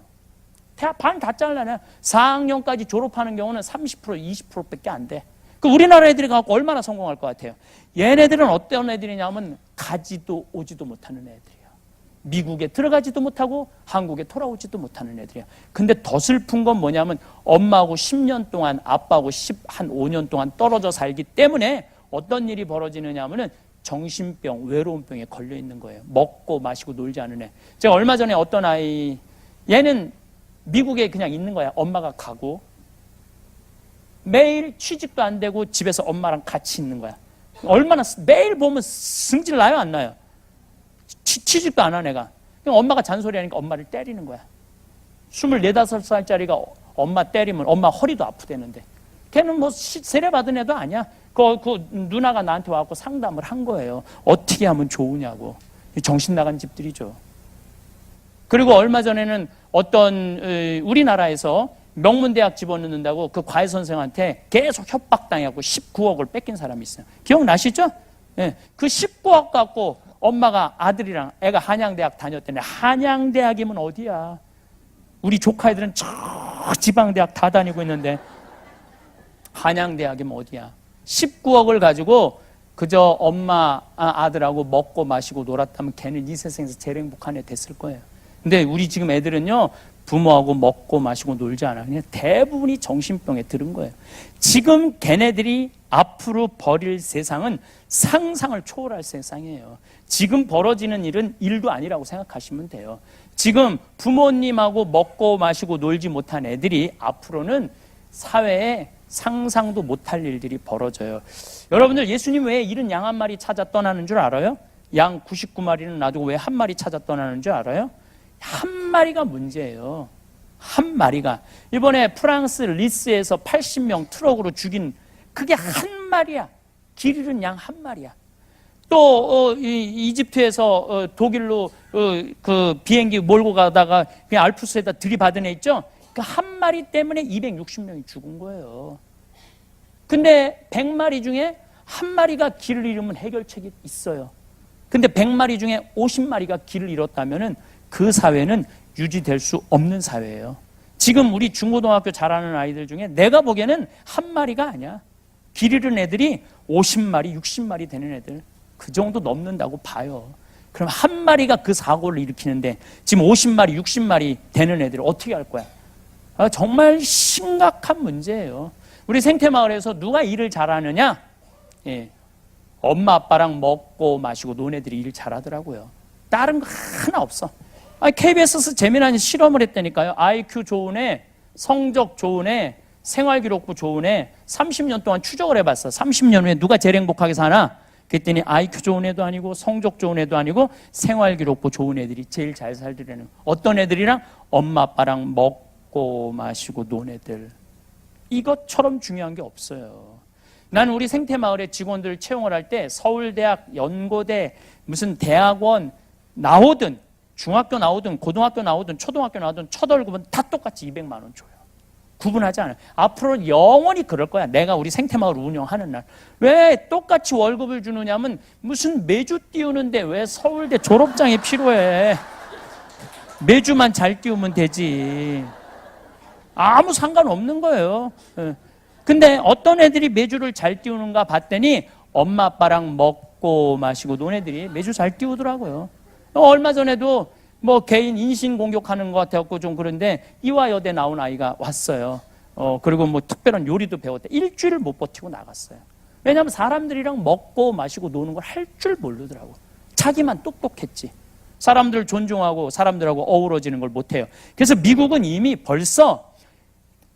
대학 반 다 잘라내요. 4학년까지 졸업하는 경우는 30%, 20%밖에 안 돼. 그 우리나라 애들이 갖고 얼마나 성공할 것 같아요? 얘네들은 어떤 애들이냐면 가지도 오지도 못하는 애들이에요. 미국에 들어가지도 못하고 한국에 돌아오지도 못하는 애들이야. 근데 더 슬픈 건 뭐냐면 엄마하고 10년 동안 아빠하고 한 5년 동안 떨어져 살기 때문에 어떤 일이 벌어지느냐 하면은 정신병, 외로움병에 걸려 있는 거예요. 먹고 마시고 놀지 않은 애. 제가 얼마 전에 어떤 아이, 얘는 미국에 그냥 있는 거야. 엄마가 가고 매일 취직도 안 되고 집에서 엄마랑 같이 있는 거야. 얼마나 매일 보면 승질 나요, 안 나요? 취직도 안 한 애가. 그냥 엄마가 잔소리하니까 엄마를 때리는 거야. 24, 5살짜리가 엄마 때리면 엄마 허리도 아프대는데. 걔는 뭐 세례받은 애도 아니야. 그 누나가 나한테 와서 상담을 한 거예요. 어떻게 하면 좋으냐고. 정신 나간 집들이죠. 그리고 얼마 전에는 어떤 우리나라에서 명문대학 집어넣는다고 그 과외 선생한테 계속 협박당하고 19억을 뺏긴 사람이 있어요. 기억나시죠? 네. 그 19억 갖고 엄마가 아들이랑 애가 한양대학 다녔더니 한양대학이면 어디야? 우리 조카 애들은 저 지방대학 다 다니고 있는데 한양대학이면 어디야? 19억을 가지고 그저 엄마 아들하고 먹고 마시고 놀았다면 걔는 이 세상에서 제일 행복한 애 됐을 거예요. 근데 우리 지금 애들은요 부모하고 먹고 마시고 놀지 않아. 그냥 대부분이 정신병에 들은 거예요. 지금 걔네들이 앞으로 벌일 세상은 상상을 초월할 세상이에요. 지금 벌어지는 일은 일도 아니라고 생각하시면 돼요. 지금 부모님하고 먹고 마시고 놀지 못한 애들이 앞으로는 사회에 상상도 못할 일들이 벌어져요. 여러분들, 예수님 왜 71마리 찾아 떠나는 줄 알아요? 양 99마리는 놔두고 왜 한 마리 찾아 떠나는 줄 알아요? 한 마리가 문제예요. 한 마리가. 이번에 프랑스 리스에서 80명 트럭으로 죽인 그게 한 마리야. 길 잃은 양 한 마리야. 또 이집트에서 독일로 그 비행기 몰고 가다가 그냥 알프스에다 들이받은 애 있죠? 그 한 마리 때문에 260명이 죽은 거예요. 근데 100마리 중에 한 마리가 길을 잃으면 해결책이 있어요. 근데 100마리 중에 50마리가 길을 잃었다면은 그 사회는 유지될 수 없는 사회예요. 지금 우리 중고등학교 잘하는 아이들 중에 내가 보기에는 한 마리가 아니야. 길 잃은 애들이 50마리, 60마리 되는 애들, 그 정도 넘는다고 봐요. 그럼 한 마리가 그 사고를 일으키는데 지금 50마리, 60마리 되는 애들을 어떻게 할 거야? 정말 심각한 문제예요. 우리 생태마을에서 누가 일을 잘하느냐? 예, 엄마 아빠랑 먹고 마시고 노는 애들이 일 잘하더라고요. 다른 거 하나 없어. KBS에서 재미난 실험을 했다니까요. IQ 좋은 애, 성적 좋은 애, 생활기록부 좋은 애 30년 동안 추적을 해봤어. 30년 후에 누가 제일 행복하게 사나? 그랬더니 IQ 좋은 애도 아니고 성적 좋은 애도 아니고 생활기록부 좋은 애들이 제일 잘 살더라는. 어떤 애들이랑? 엄마 아빠랑 먹고 마시고 논 애들. 이것처럼 중요한 게 없어요. 나는 우리 생태마을의 직원들 채용을 할 때 서울대학, 연고대, 무슨 대학원 나오든 중학교 나오든 고등학교 나오든 초등학교 나오든 첫 월급은 다 똑같이 200만 원 줘요. 구분하지 않아요. 앞으로 영원히 그럴 거야. 내가 우리 생태마을 운영하는 날. 왜 똑같이 월급을 주느냐면 무슨 매주 띄우는데 왜 서울대 졸업장이 필요해. 매주만 잘 띄우면 되지. 아무 상관없는 거예요. 근데 어떤 애들이 매주를 잘 띄우는가 봤더니 엄마 아빠랑 먹고 마시고 논 애들이 매주 잘 띄우더라고요. 얼마 전에도 뭐 개인 인신 공격하는 것 같아갖고 좀 그런데 이화여대 나온 아이가 왔어요. 그리고 뭐 특별한 요리도 배웠대. 일주일을 못 버티고 나갔어요. 왜냐하면 사람들이랑 먹고 마시고 노는 걸 할 줄 모르더라고. 자기만 똑똑했지. 사람들 존중하고 사람들하고 어우러지는 걸 못해요. 그래서 미국은 이미 벌써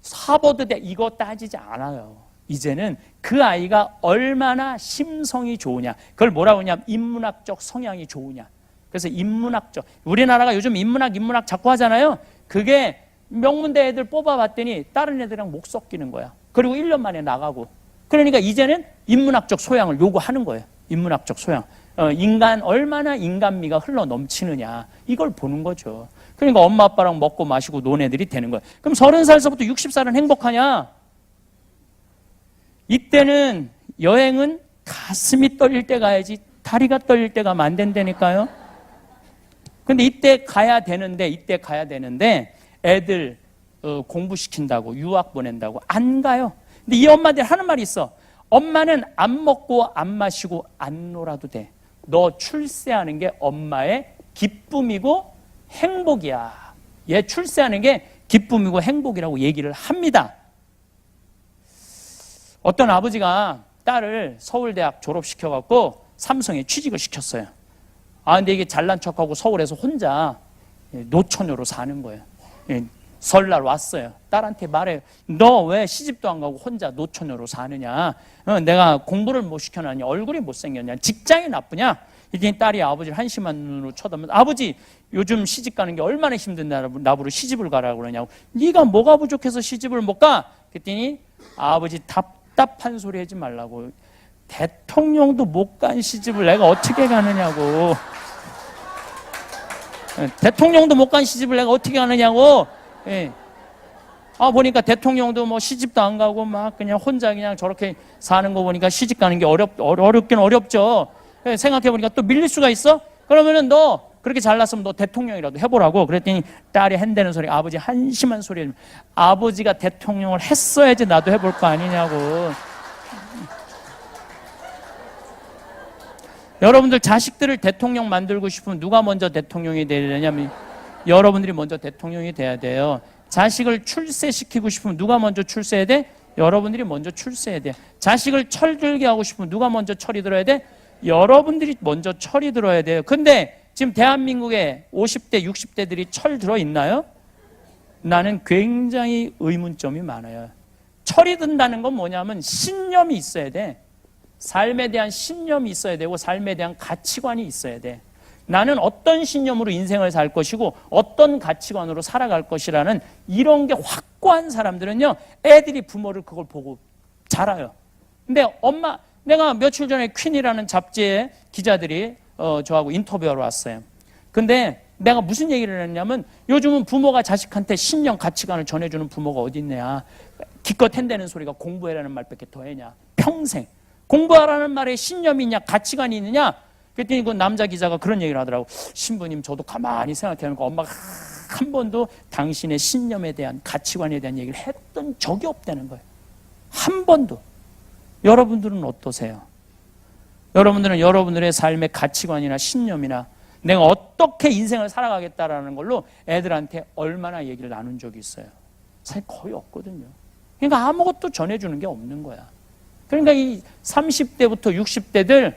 하버드대 이거 따지지 않아요. 이제는 그 아이가 얼마나 심성이 좋으냐. 그걸 뭐라고 하냐면 인문학적 성향이 좋으냐. 그래서 인문학적, 우리나라가 요즘 인문학 자꾸 하잖아요. 그게 명문대 애들 뽑아봤더니 다른 애들이랑 목 섞이는 거야. 그리고 1년 만에 나가고. 그러니까 이제는 인문학적 소양을 요구하는 거예요. 인문학적 소양. 인간, 얼마나 인간미가 흘러 넘치느냐. 이걸 보는 거죠. 그러니까 엄마 아빠랑 먹고 마시고 논 애들이 되는 거예요. 그럼 30살서부터 60살은 행복하냐? 이때는 여행은 가슴이 떨릴 때 가야지 다리가 떨릴 때 가면 안 된다니까요. 근데 이때 가야 되는데 애들 공부시킨다고 유학 보낸다고 안 가요. 근데 이 엄마들 하는 말이 있어. 엄마는 안 먹고 안 마시고 안 놀아도 돼. 너 출세하는 게 엄마의 기쁨이고 행복이야. 얘 출세하는 게 기쁨이고 행복이라고 얘기를 합니다. 어떤 아버지가 딸을 서울대학 졸업시켜갖고 삼성에 취직을 시켰어요. 근데 이게 잘난 척하고 서울에서 혼자 노처녀로 사는 거예요. 설날 왔어요. 딸한테 말해요. 너 왜 시집도 안 가고 혼자 노처녀로 사느냐. 내가 공부를 못 시켜놨냐. 얼굴이 못생겼냐. 직장이 나쁘냐. 이랬더니 딸이 아버지를 한심한 눈으로 쳐다보면 아버지 요즘 시집 가는 게 얼마나 힘든데 나보고 시집을 가라고 그러냐고. 네가 뭐가 부족해서 시집을 못 가? 그랬더니 아버지 답답한 소리 하지 말라고. 대통령도 못 간 시집을 내가 어떻게 가느냐고. 대통령도 못 간 시집을 내가 어떻게 가느냐고. 예. 보니까 대통령도 뭐 시집도 안 가고 막 그냥 혼자 그냥 저렇게 사는 거 보니까 시집 가는 게 어렵긴 어렵죠. 예, 생각해보니까 또 밀릴 수가 있어? 그러면은 너 그렇게 잘났으면 너 대통령이라도 해보라고. 그랬더니 딸이 한대는 소리, 아버지 한심한 소리. 아버지가 대통령을 했어야지 나도 해볼 거 아니냐고. 여러분들 자식들을 대통령 만들고 싶으면 누가 먼저 대통령이 되려냐면 여러분들이 먼저 대통령이 돼야 돼요. 자식을 출세시키고 싶으면 누가 먼저 출세해야 돼? 여러분들이 먼저 출세해야 돼. 자식을 철들게 하고 싶으면 누가 먼저 철이 들어야 돼? 여러분들이 먼저 철이 들어야 돼요. 근데 지금 대한민국의 50대, 60대들이 철 들어 있나요? 나는 굉장히 의문점이 많아요. 철이 든다는 건 뭐냐면 신념이 있어야 돼. 삶에 대한 신념이 있어야 되고 삶에 대한 가치관이 있어야 돼. 나는 어떤 신념으로 인생을 살 것이고 어떤 가치관으로 살아갈 것이라는 이런 게 확고한 사람들은요, 애들이 부모를 그걸 보고 자라요. 근데 내가 며칠 전에 퀸이라는 잡지에 기자들이 저하고 인터뷰하러 왔어요. 근데 내가 무슨 얘기를 했냐면 요즘은 부모가 자식한테 신념 가치관을 전해주는 부모가 어디 있냐. 기껏 핸대는 소리가 공부해라는 말밖에 더 해냐. 평생 공부하라는 말에 신념이 있냐 가치관이 있느냐. 그랬더니 그 남자 기자가 그런 얘기를 하더라고. 신부님 저도 가만히 생각해보니까 엄마가 한 번도 당신의 신념에 대한 가치관에 대한 얘기를 했던 적이 없다는 거예요. 한 번도. 여러분들은 어떠세요? 여러분들은 여러분들의 삶의 가치관이나 신념이나 내가 어떻게 인생을 살아가겠다라는 걸로 애들한테 얼마나 얘기를 나눈 적이 있어요? 사실 거의 없거든요. 그러니까 아무것도 전해주는 게 없는 거야. 그러니까 이 30대부터 60대들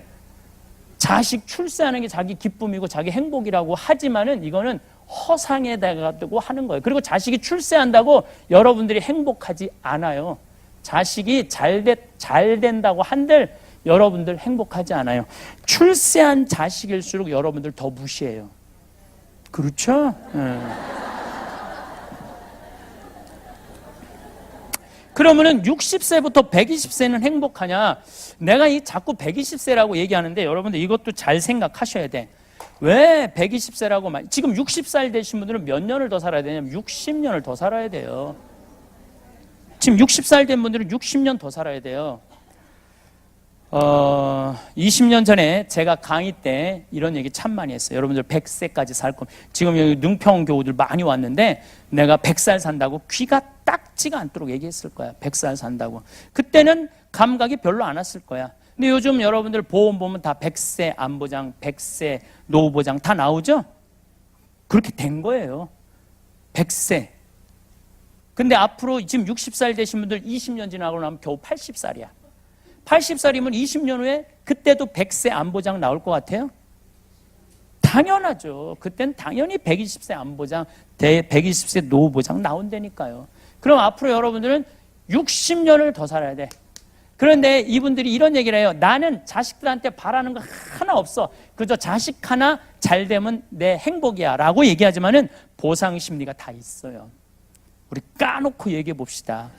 자식 출세하는 게 자기 기쁨이고 자기 행복이라고 하지만은 이거는 허상에다가 두고 하는 거예요. 그리고 자식이 출세한다고 여러분들이 행복하지 않아요. 자식이 잘 된다고 한들 여러분들 행복하지 않아요. 출세한 자식일수록 여러분들 더 무시해요. 그렇죠? 그러면은 60세부터 120세는 행복하냐? 내가 자꾸 120세라고 얘기하는데 여러분들 이것도 잘 생각하셔야 돼. 왜 120세라고 지금 60살 되신 분들은 몇 년을 더 살아야 되냐면 60년을 더 살아야 돼요. 지금 60살 된 분들은 60년 더 살아야 돼요. 20년 전에 제가 강의 때 이런 얘기 참 많이 했어요. 여러분들 100세까지 살 거면 지금 여기 능평 교우들 많이 왔는데 내가 100살 산다고 귀가 딱지가 않도록 얘기했을 거야. 100살 산다고. 그때는 감각이 별로 안 왔을 거야. 근데 요즘 여러분들 보험 보면 다 100세 안보장, 100세 노후보장 다 나오죠? 그렇게 된 거예요. 100세. 근데 앞으로 지금 60살 되신 분들 20년 지나고 나면 겨우 80살이야. 80살이면 20년 후에 그때도 100세 안보장 나올 것 같아요? 당연하죠. 그땐 당연히 120세 안보장, 120세 노후보장 나온다니까요. 그럼 앞으로 여러분들은 60년을 더 살아야 돼. 그런데 이분들이 이런 얘기를 해요. 나는 자식들한테 바라는 거 하나 없어. 그저 자식 하나 잘 되면 내 행복이야 라고 얘기하지만은 보상심리가 다 있어요. 우리 까놓고 얘기해 봅시다.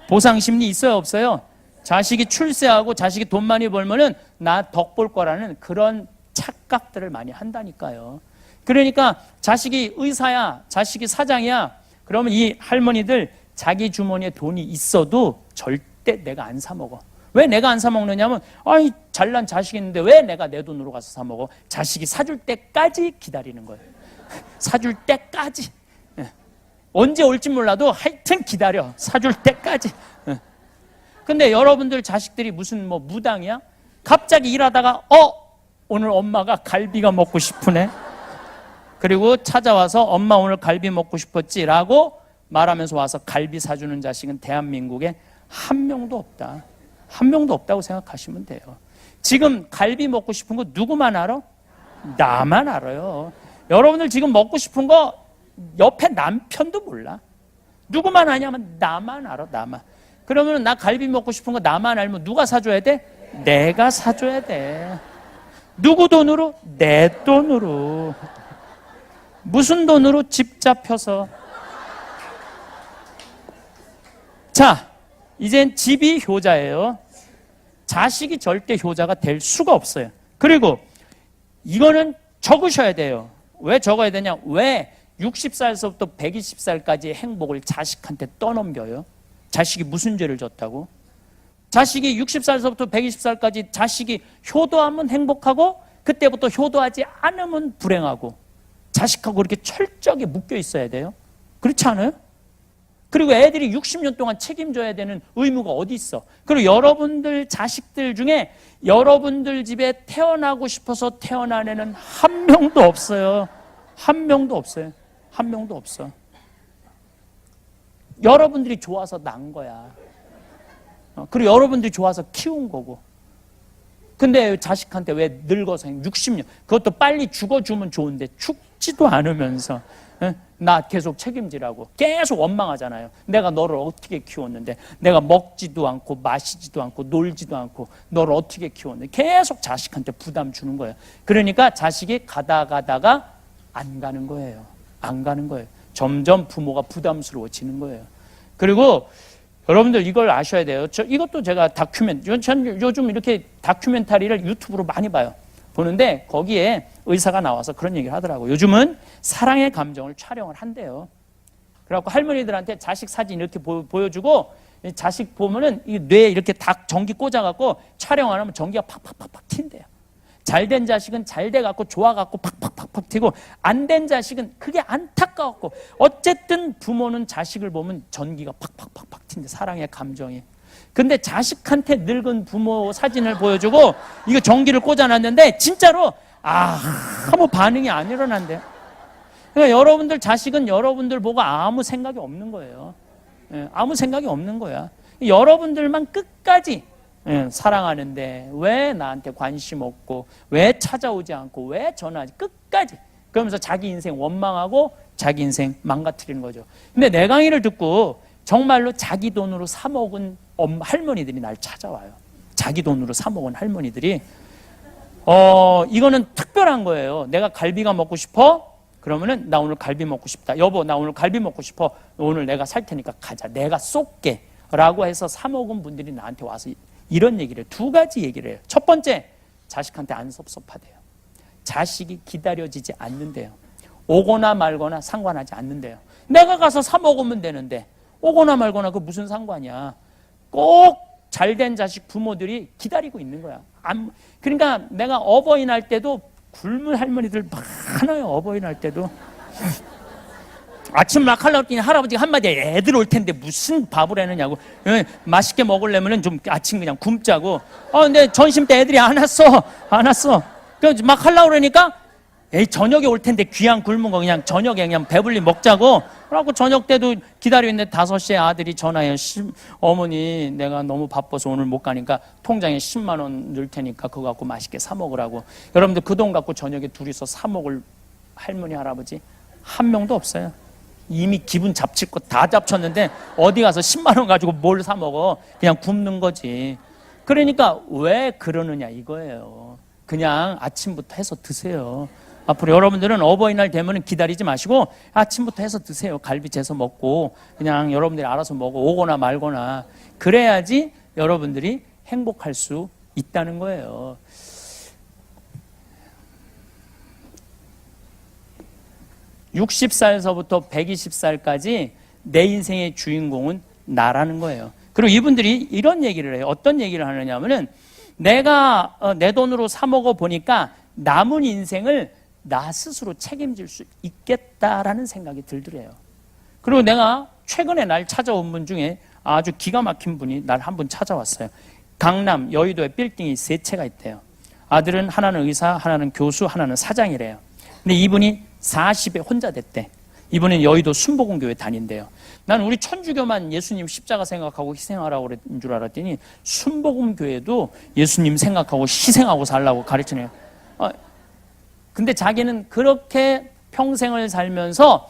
보상심리 있어요 없어요? 자식이 출세하고 자식이 돈 많이 벌면은 나 덕 볼 거라는 그런 착각들을 많이 한다니까요. 그러니까 자식이 의사야, 자식이 사장이야. 그러면 이 할머니들 자기 주머니에 돈이 있어도 절대 내가 안 사 먹어. 왜 내가 안 사 먹느냐면 아이 잘난 자식이 있는데 왜 내가 내 돈으로 가서 사 먹어? 자식이 사줄 때까지 기다리는 거예요. 사줄 때까지. 언제 올지 몰라도 하여튼 기다려. 사줄 때까지. 근데 여러분들 자식들이 무슨 무당이야? 갑자기 일하다가 오늘 엄마가 갈비가 먹고 싶으네. 그리고 찾아와서 엄마 오늘 갈비 먹고 싶었지 라고 말하면서 와서 갈비 사주는 자식은 대한민국에 한 명도 없다. 한 명도 없다고 생각하시면 돼요. 지금 갈비 먹고 싶은 거 누구만 알아? 나만 알아요. 여러분들 지금 먹고 싶은 거 옆에 남편도 몰라. 누구만 아냐면 나만 알아. 나만. 그러면 나 갈비 먹고 싶은 거 나만 알면 누가 사줘야 돼? 내가 사줘야 돼. 누구 돈으로? 내 돈으로. 무슨 돈으로? 집 잡혀서. 자, 이젠 집이 효자예요. 자식이 절대 효자가 될 수가 없어요. 그리고 이거는 적으셔야 돼요. 왜 적어야 되냐? 왜 60살서부터 120살까지의 행복을 자식한테 떠넘겨요? 자식이 무슨 죄를 졌다고? 자식이 60살서부터 120살까지 자식이 효도하면 행복하고 그때부터 효도하지 않으면 불행하고 자식하고 그렇게 철저하게 묶여 있어야 돼요? 그렇지 않아요? 그리고 애들이 60년 동안 책임져야 되는 의무가 어디 있어? 그리고 여러분들 자식들 중에 여러분들 집에 태어나고 싶어서 태어난 애는 한 명도 없어요. 한 명도 없어요. 한 명도 없어. 여러분들이 좋아서 낳은 거야. 그리고 여러분들이 좋아서 키운 거고. 근데 자식한테 왜 늙어서 60년, 그것도 빨리 죽어주면 좋은데 죽지도 않으면서 나 계속 책임지라고 계속 원망하잖아요. 내가 너를 어떻게 키웠는데, 내가 먹지도 않고 마시지도 않고 놀지도 않고 너를 어떻게 키웠는데, 계속 자식한테 부담 주는 거예요. 그러니까 자식이 가다가 안 가는 거예요. 안 가는 거예요. 점점 부모가 부담스러워지는 거예요. 그리고 여러분들 이걸 아셔야 돼요. 이것도 제가 전 요즘 이렇게 다큐멘터리를 유튜브로 많이 봐요. 보는데 거기에 의사가 나와서 그런 얘기를 하더라고요. 요즘은 사랑의 감정을 촬영을 한대요. 그래갖고 할머니들한테 자식 사진 이렇게 보여주고, 자식 보면은 이 뇌에 이렇게 다 전기 꽂아갖고 촬영 안 하면 전기가 팍팍팍팍 튄대요. 잘된 자식은 잘 돼갖고 좋아갖고 팍팍팍팍 튀고, 안 된 자식은 그게 안타까웠고, 어쨌든 부모는 자식을 보면 전기가 팍팍팍팍 튄대, 사랑의 감정이. 근데 자식한테 늙은 부모 사진을 보여주고 이거 전기를 꽂아놨는데 진짜로 아무 반응이 안 일어난대요. 그러니까 여러분들 자식은 여러분들 보고 아무 생각이 없는 거예요. 아무 생각이 없는 거야. 여러분들만 끝까지 사랑하는데 왜 나한테 관심 없고, 왜 찾아오지 않고, 왜 전화하지, 끝까지 그러면서 자기 인생 원망하고 자기 인생 망가뜨리는 거죠. 근데 내 강의를 듣고 정말로 자기 돈으로 사 먹은 할머니들이 날 찾아와요. 자기 돈으로 사 먹은 할머니들이. 이거는 특별한 거예요. 내가 갈비가 먹고 싶어? 그러면은 나 오늘 갈비 먹고 싶다. 여보, 나 오늘 갈비 먹고 싶어. 오늘 내가 살 테니까 가자. 내가 쏠게. 라고 해서 사 먹은 분들이 나한테 와서 이런 얘기를 해요. 두 가지 얘기를 해요. 첫 번째, 자식한테 안 섭섭하대요. 자식이 기다려지지 않는데요. 오거나 말거나 상관하지 않는데요. 내가 가서 사 먹으면 되는데 오거나 말거나 그 무슨 상관이야. 꼭 잘된 자식 부모들이 기다리고 있는 거야. 그러니까 내가 어버이날 때도 굶은 할머니들 많아요. 어버이날 때도 아침 막 하려고 했더니 할아버지가 한마디, 애들 올 텐데 무슨 밥을 해느냐고. 맛있게 먹으려면 좀 아침 그냥 굶자고. 근데 점심 때 애들이 안 왔어. 그래서 막 하려고 그러니까, 에이, 저녁에 올 텐데 귀한 굶은 거 그냥 저녁에 그냥 배불리 먹자고. 그래갖고 저녁 때도 기다리고 있는데 5시에 아들이 전화해요. 어머니, 내가 너무 바빠서 오늘 못 가니까 통장에 10만 원 넣을 테니까 그거 갖고 맛있게 사 먹으라고. 여러분들 그 돈 갖고 저녁에 둘이서 사 먹을 할머니, 할아버지 한 명도 없어요. 이미 기분 잡칠 거 다 잡쳤는데 어디 가서 10만 원 가지고 뭘 사 먹어. 그냥 굶는 거지. 그러니까 왜 그러느냐 이거예요. 그냥 아침부터 해서 드세요. 앞으로 여러분들은 어버이날 되면 기다리지 마시고 아침부터 해서 드세요. 갈비 재서 먹고 그냥 여러분들이 알아서 먹어. 오거나 말거나. 그래야지 여러분들이 행복할 수 있다는 거예요. (60살서부터) (120살까지) 내 인생의 주인공은 나라는 거예요. 그리고 이분들이 이런 얘기를 해요. 어떤 얘기를 하느냐 하면은, 내가 내 돈으로 사 먹어 보니까 남은 인생을 나 스스로 책임질 수 있겠다라는 생각이 들더래요. 그리고 내가 최근에 날 찾아온 분 중에 아주 기가 막힌 분이 날 한 분 찾아왔어요. 강남 여의도에 빌딩이 3채가 있대요. 아들은 하나는 의사, 하나는 교수, 하나는 사장이래요. 근데 이분이 40에 혼자 됐대. 이분은 여의도 순복음교회 다닌대요. 난 우리 천주교만 예수님 십자가 생각하고 희생하라고 그랬는 줄 알았더니 순복음교회도 예수님 생각하고 희생하고 살라고 가르치네요. 근데 자기는 그렇게 평생을 살면서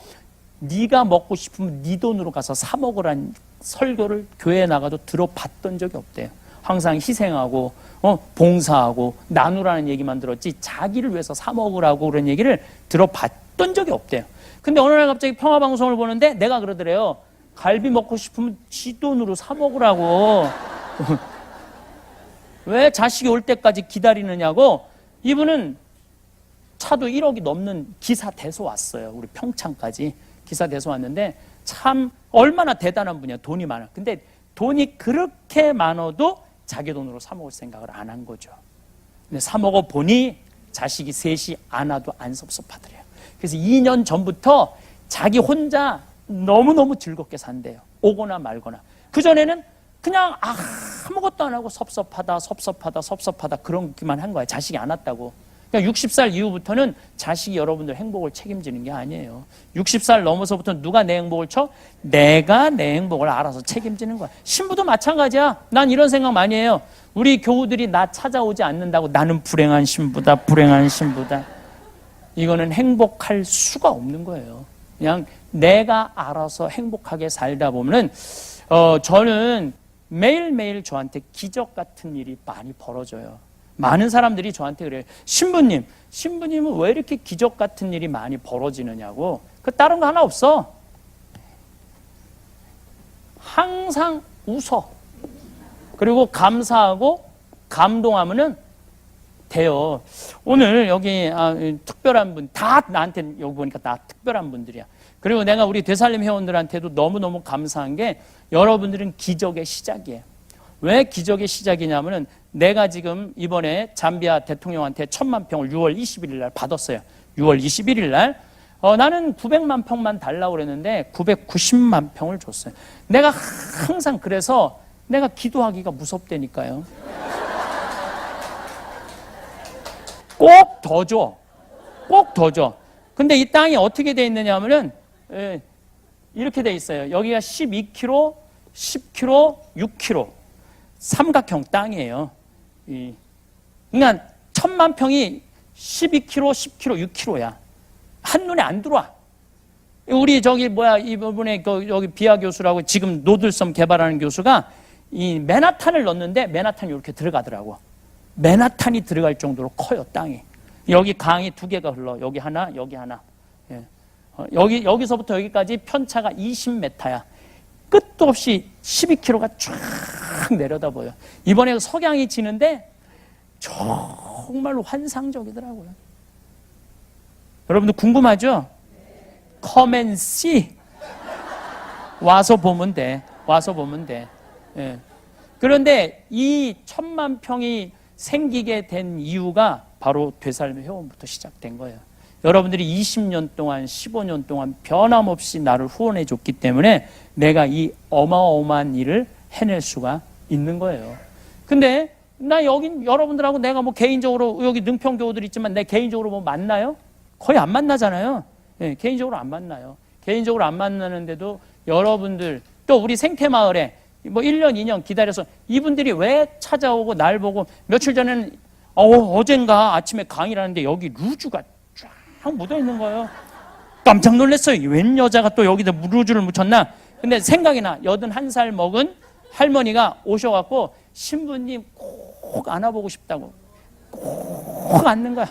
네가 먹고 싶으면 네 돈으로 가서 사 먹으라는 설교를 교회에 나가도 들어봤던 적이 없대요. 항상 희생하고 봉사하고 나누라는 얘기만 들었지 자기를 위해서 사 먹으라고 그런 얘기를 들어봤던 적이 없대요. 근데 어느 날 갑자기 평화방송을 보는데 내가 그러더래요. 갈비 먹고 싶으면 지 돈으로 사 먹으라고. 왜 자식이 올 때까지 기다리느냐고. 이분은 차도 1억이 넘는 기사 대서 왔어요. 우리 평창까지 기사 대서 왔는데 참 얼마나 대단한 분이야. 돈이 많아. 근데 돈이 그렇게 많아도 자기 돈으로 사 먹을 생각을 안 한 거죠. 근데 사 먹어 보니 자식이 셋이 안 와도 안 섭섭하더래요. 그래서 2년 전부터 자기 혼자 너무너무 즐겁게 산대요. 오거나 말거나. 그전에는 그냥 아무것도 안 하고 섭섭하다 그런 기만 한 거야. 자식이 안 왔다고. 그러니까 60살 이후부터는 자식이 여러분들 행복을 책임지는 게 아니에요. 60살 넘어서부터 누가 내 행복을 쳐? 내가 내 행복을 알아서 책임지는 거야. 신부도 마찬가지야. 난 이런 생각 많이 해요. 우리 교우들이 나 찾아오지 않는다고 나는 불행한 신부다, 불행한 신부다. 이거는 행복할 수가 없는 거예요. 그냥 내가 알아서 행복하게 살다 보면은 저는 매일매일 저한테 기적 같은 일이 많이 벌어져요. 많은 사람들이 저한테 그래요. 신부님은 왜 이렇게 기적 같은 일이 많이 벌어지느냐고. 그 다른 거 하나 없어. 항상 웃어. 그리고 감사하고 감동하면은 돼요. 오늘 여기 특별한 분, 다 나한테 여기 보니까 다 특별한 분들이야. 그리고 내가 우리 되살림 회원들한테도 너무너무 감사한 게 여러분들은 기적의 시작이에요. 왜 기적의 시작이냐면은 내가 지금 이번에 잠비아 대통령한테 1000만 평을 6월 21일 날 받았어요. 6월 21일 날. 나는 900만 평만 달라고 그랬는데 990만 평을 줬어요. 내가 항상 그래서 내가 기도하기가 무섭다니까요. 꼭 더 줘. 꼭 더 줘. 근데 이 땅이 어떻게 돼 있느냐 하면은 이렇게 돼 있어요. 여기가 12km, 10km, 6km. 삼각형 땅이에요. 그러니까 1000만 평이 12km, 10km, 6km야. 한눈에 안 들어와. 우리 이번에 여기 비아 교수라고 지금 노들섬 개발하는 교수가 이 맨하탄을 넣었는데 맨하탄이 이렇게 들어가더라고. 맨하탄이 들어갈 정도로 커요, 땅이. 여기 강이 2개가 흘러. 여기 하나, 여기 하나. 예. 여기서부터 여기까지 편차가 20m야. 끝도 없이 12km가 쫙 내려다 보여. 이번에 석양이 지는데 정말로 환상적이더라고요. 여러분들 궁금하죠? Come and see. 와서 보면 돼. 와서 보면 돼. 예. 그런데 이 1000만 평이 생기게 된 이유가 바로 되살림 회원부터 시작된 거예요. 여러분들이 20년 동안, 15년 동안 변함없이 나를 후원해 줬기 때문에 내가 이 어마어마한 일을 해낼 수가 있는 거예요. 근데 나 여긴 여러분들하고 내가 뭐 개인적으로 여기 능평교우들 있지만 내 개인적으로 뭐 만나요? 거의 안 만나잖아요. 네, 개인적으로 안 만나요. 개인적으로 안 만나는데도 여러분들 또 우리 생태마을에 뭐 1년, 2년 기다려서 이분들이 왜 찾아오고 날 보고 며칠 전에는 어젠가 아침에 강의를 하는데 여기 루즈가 쫙 묻어 있는 거예요. 깜짝 놀랐어요. 웬 여자가 또 여기다 루즈를 묻혔나? 근데 생각이 나. 81살 먹은 할머니가 오셔갖고 신부님 꼭 안아보고 싶다고 꼭 안는 거야.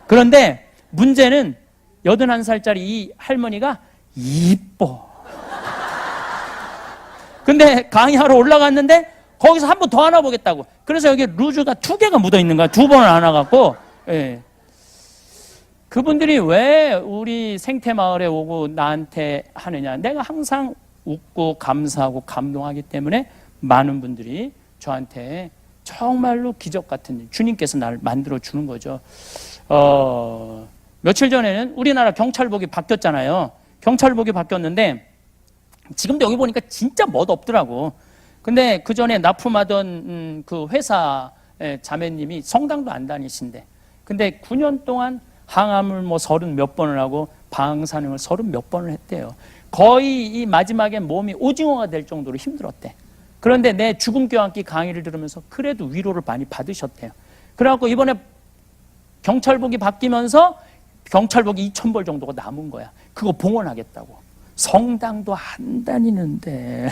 그런데 문제는 81살짜리 이 할머니가 이뻐. 근데 강의하러 올라갔는데 거기서 한 번 더 안아보겠다고. 그래서 여기 루즈가 2개가 묻어 있는 거야. 2번을 안아갖고. 예. 그분들이 왜 우리 생태마을에 오고 나한테 하느냐. 내가 항상 웃고 감사하고 감동하기 때문에 많은 분들이 저한테 정말로 기적 같은 일, 주님께서 나를 만들어 주는 거죠. 며칠 전에는 우리나라 경찰복이 바뀌었잖아요. 경찰복이 바뀌었는데 지금도 여기 보니까 진짜 멋없더라고. 근데 그 전에 납품하던 그 회사 자매님이 성당도 안 다니신데, 근데 9년 동안 항암을 뭐 30 몇 번을 하고 방사능을 30 몇 번을 했대요. 거의 이 마지막에 몸이 오징어가 될 정도로 힘들었대. 그런데 내 죽음교환기 강의를 들으면서 그래도 위로를 많이 받으셨대요. 그래갖고 이번에 경찰복이 바뀌면서 경찰복이 2,000벌 정도가 남은 거야. 그거 봉헌하겠다고. 성당도 안 다니는데.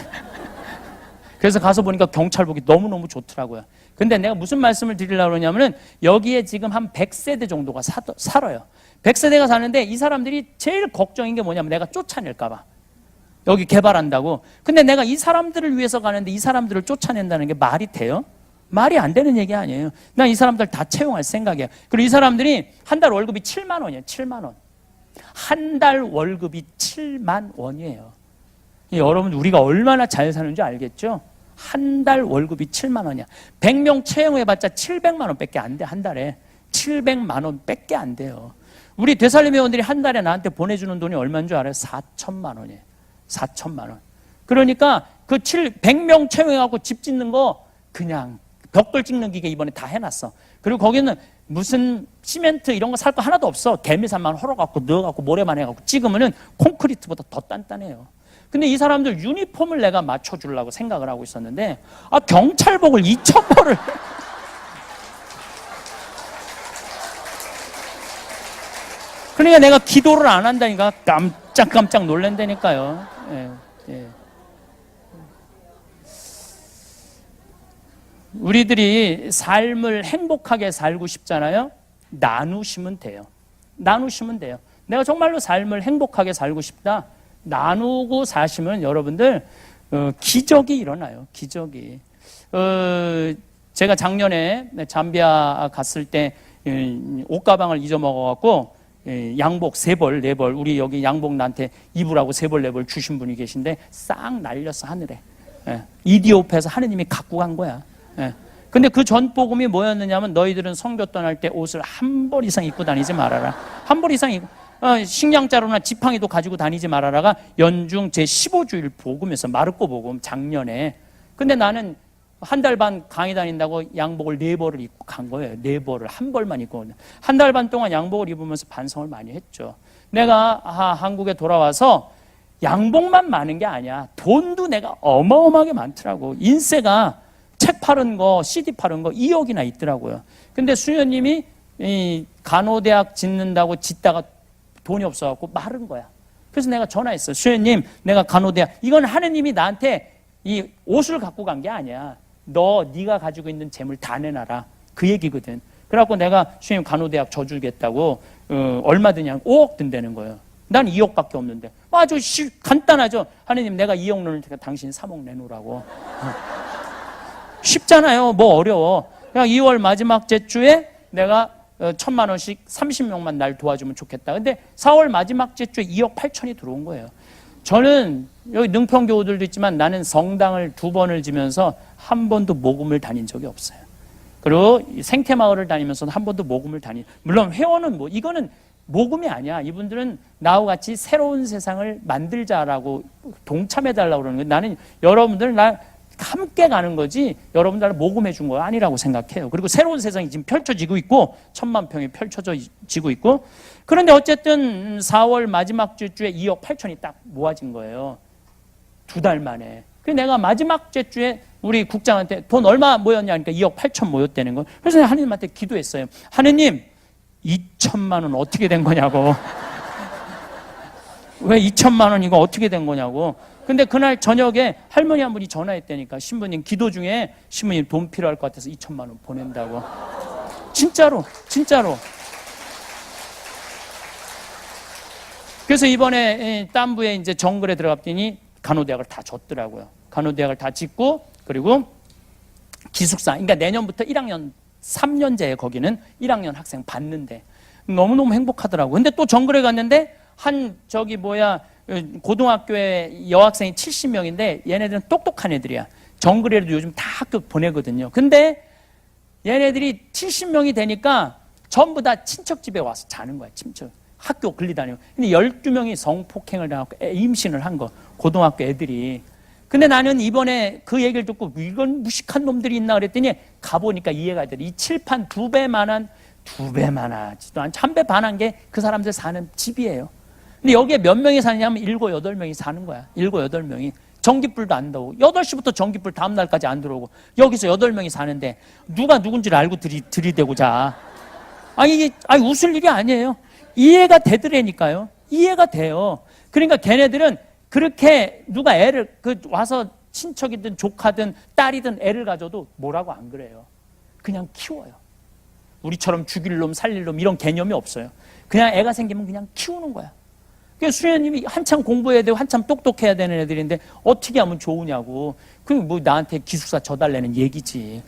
그래서 가서 보니까 경찰복이 너무너무 좋더라고요. 근데 내가 무슨 말씀을 드리려고 그러냐면은 여기에 지금 한 100세대 정도가 살아요. 100세대가 사는데 이 사람들이 제일 걱정인 게 뭐냐면 내가 쫓아낼까봐. 여기 개발한다고. 근데 내가 이 사람들을 위해서 가는데 이 사람들을 쫓아낸다는 게 말이 돼요? 말이 안 되는 얘기 아니에요. 난 이 사람들 다 채용할 생각이야. 그리고 이 사람들이 한 달 월급이 7만 원이에요. 7만 원. 한 달 월급이 7만 원이에요. 여러분 우리가 얼마나 잘 사는지 알겠죠? 한 달 월급이 7만 원이야. 100명 채용해봤자 700만 원 밖에 안 돼. 한 달에 700만 원 밖에 안 돼요. 우리 되살림 회원들이 한 달에 나한테 보내주는 돈이 얼마인 줄 알아요? 4천만 원이에요. 4천만 원. 그러니까 그 100명 채용해갖고 집 짓는 거 그냥 벽돌 찍는 기계 이번에 다 해놨어. 그리고 거기는 무슨 시멘트 이런 거 살 거 하나도 없어. 개미산만 헐어갖고 넣어갖고 모래만 해갖고 찍으면은 콘크리트보다 더 단단해요. 근데 이 사람들 유니폼을 내가 맞춰주려고 생각을 하고 있었는데, 경찰복을 2,000벌을. 그러니까 내가 기도를 안 한다니까 깜짝깜짝 놀란다니까요. 예, 예. 우리들이 삶을 행복하게 살고 싶잖아요. 나누시면 돼요. 나누시면 돼요. 내가 정말로 삶을 행복하게 살고 싶다. 나누고 사시면 여러분들 기적이 일어나요. 기적이. 제가 작년에 잠비아 갔을 때 옷가방을 잊어먹어갖고 양복 3벌, 4벌, 우리 여기 양복 나한테 입으라고 3벌, 4벌 주신 분이 계신데 싹 날렸어, 하늘에. 이디오페에서 하느님이 갖고 간 거야. 근데 그 전복음이 뭐였느냐면, 너희들은 선교 떠날 때 옷을 1벌 이상 입고 다니지 말아라. 1벌 이상 입고, 식량자루나 지팡이도 가지고 다니지 말아라가 연중 제15주일 복음에서 마르코 복음 작년에. 근데 나는 한 달 반 강의 다닌다고 양복을 4벌을 입고 간 거예요. 4벌을 1벌만 입고. 한 달 반 동안 양복을 입으면서 반성을 많이 했죠. 내가 한국에 돌아와서 양복만 많은 게 아니야. 돈도 내가 어마어마하게 많더라고. 인세가 책 파는 거, CD 파는 거 2억이나 있더라고요. 근데 수녀님이 간호대학 짓는다고 짓다가 돈이 없어갖고 마른 거야. 그래서 내가 전화했어. 수녀님, 내가 간호대학, 이건 하느님이 나한테 이 옷을 갖고 간 게 아니야. 네가 가지고 있는 재물 다 내놔라. 그 얘기거든. 그래갖고 내가 수녀님 간호대학 져주겠다고 얼마 드냐? 5억 든다는 거예요. 난 2억밖에 없는데. 아주 간단하죠. 하느님, 내가 2억 넣을 테니까 당신 3억 내놓으라고. 쉽잖아요. 뭐 어려워. 그냥 2월 마지막 주에 내가 1,000만 원씩 30명만 날 도와주면 좋겠다. 근데 4월 마지막 주에 2억 8천이 들어온 거예요. 저는 여기 능평교우들도 있지만 나는 성당을 2번을 지면서 한 번도 모금을 다닌 적이 없어요. 그리고 생태마을을 다니면서도 한 번도 모금을 물론 회원은 이거는 모금이 아니야. 이분들은 나와 같이 새로운 세상을 만들자라고 동참해달라고 그러는 거예요. 나는 여러분들 함께 가는 거지 여러분들 모금해 준 거 아니라고 생각해요. 그리고 새로운 세상이 지금 펼쳐지고 있고 1,000만 평이 펼쳐지고 있고. 그런데 어쨌든 4월 마지막 주에 2억 8천이 딱 모아진 거예요. 2달 만에. 그래서 내가 마지막 주에 우리 국장한테 돈 얼마 모였냐 하니까 2억 8천 모였다는 거. 그래서 내가 하느님한테 기도했어요. 하느님, 2천만 원 어떻게 된 거냐고. 왜 2천만 원 이거 어떻게 된 거냐고. 근데 그날 저녁에 할머니 한 분이 전화했다니까. 신부님 기도 중에 신부님 돈 필요할 것 같아서 2천만 원 보낸다고. 진짜로. 그래서 이번에 땀부에 이제 정글에 들어갔더니 간호대학을 다 줬더라고요. 간호대학을 다 짓고, 그리고 기숙사. 그러니까 내년부터 1학년 3년제에 거기는 1학년 학생 받는데 너무너무 행복하더라고요. 근데 또 정글에 갔는데 고등학교에 여학생이 70명인데 얘네들은 똑똑한 애들이야. 정글에도 요즘 다 학교 보내거든요. 근데 얘네들이 70명이 되니까 전부 다 친척 집에 와서 자는 거야. 친척. 학교 근리다니고. 근데 12명이 성폭행을 당하고 임신을 한 거. 고등학교 애들이. 근데 나는 이번에 그 얘기를 듣고 이건 무식한 놈들이 있나 그랬더니 가보니까 이해가 되더라. 이 칠판 2배만한 2배만하지도 않 1배 반한 게 그 사람들 사는 집이에요. 근데 여기에 몇 명이 사느냐면 7, 8명이 사는 거야. 7, 8명이. 전기불도 안 들어오고 8시부터 전기불 다음 날까지 안 들어오고 여기서 8명이 사는데 누가 누군지를 알고 들이대고 자. 아니 웃을 일이 아니에요. 이해가 되더라니까요. 이해가 돼요. 그러니까 걔네들은 그렇게 누가 애를 와서 친척이든 조카든 딸이든 애를 가져도 뭐라고 안 그래요. 그냥 키워요. 우리처럼 죽일 놈 살릴 놈 이런 개념이 없어요. 그냥 애가 생기면 그냥 키우는 거야. 그러니까 수녀님이 한참 공부해야 되고 한참 똑똑해야 되는 애들인데 어떻게 하면 좋으냐고. 그럼 나한테 기숙사 져달라는 얘기지.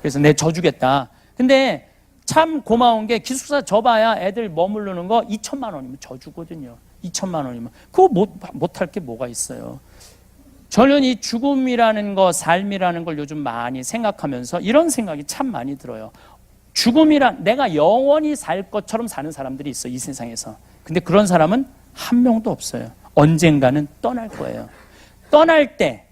그래서 내 져주겠다. 근데 참 고마운 게 기숙사 져봐야 애들 머무르는 거 2천만 원이면 져주거든요. 2천만 원이면. 그거 못할 게 뭐가 있어요. 저는 이 죽음이라는 거, 삶이라는 걸 요즘 많이 생각하면서 이런 생각이 참 많이 들어요. 죽음이란 내가 영원히 살 것처럼 사는 사람들이 있어, 이 세상에서. 근데 그런 사람은 한 명도 없어요. 언젠가는 떠날 거예요. 떠날 때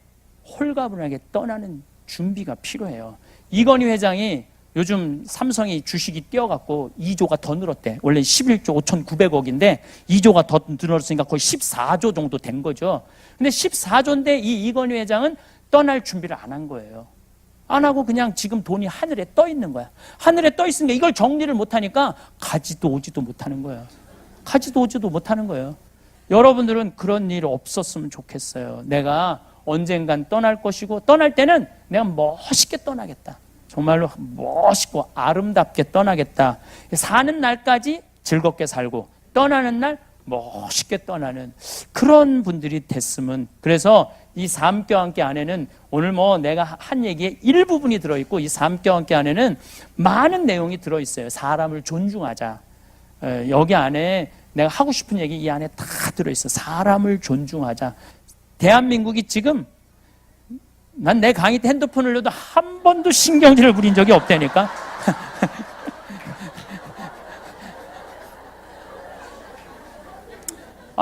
홀가분하게 떠나는 준비가 필요해요. 이건희 회장이 요즘 삼성이 주식이 뛰어갖고 2조가 더 늘었대. 원래 11조 5,900억인데 2조가 더 늘었으니까 거의 14조 정도 된 거죠. 근데 14조인데 이 이건희 회장은 떠날 준비를 안 한 거예요. 안 하고 그냥 지금 돈이 하늘에 떠 있는 거야. 하늘에 떠 있으니까 이걸 정리를 못 하니까 가지도 오지도 못하는 거야. 가지도 오지도 못하는 거예요. 여러분들은 그런 일 없었으면 좋겠어요. 내가 언젠간 떠날 것이고 떠날 때는 내가 멋있게 떠나겠다. 정말로 멋있고 아름답게 떠나겠다. 사는 날까지 즐겁게 살고 떠나는 날 멋있게 떠나는 그런 분들이 됐으면. 그래서 이 삶과 함께 안에는 오늘 내가 한 얘기의 일부분이 들어있고 이 삶과 함께 안에는 많은 내용이 들어있어요. 사람을 존중하자. 여기 안에 내가 하고 싶은 얘기 이 안에 다 들어있어. 사람을 존중하자. 대한민국이 지금 난 내 강의 때 핸드폰을 넣어도 한 번도 신경질을 부린 적이 없다니까.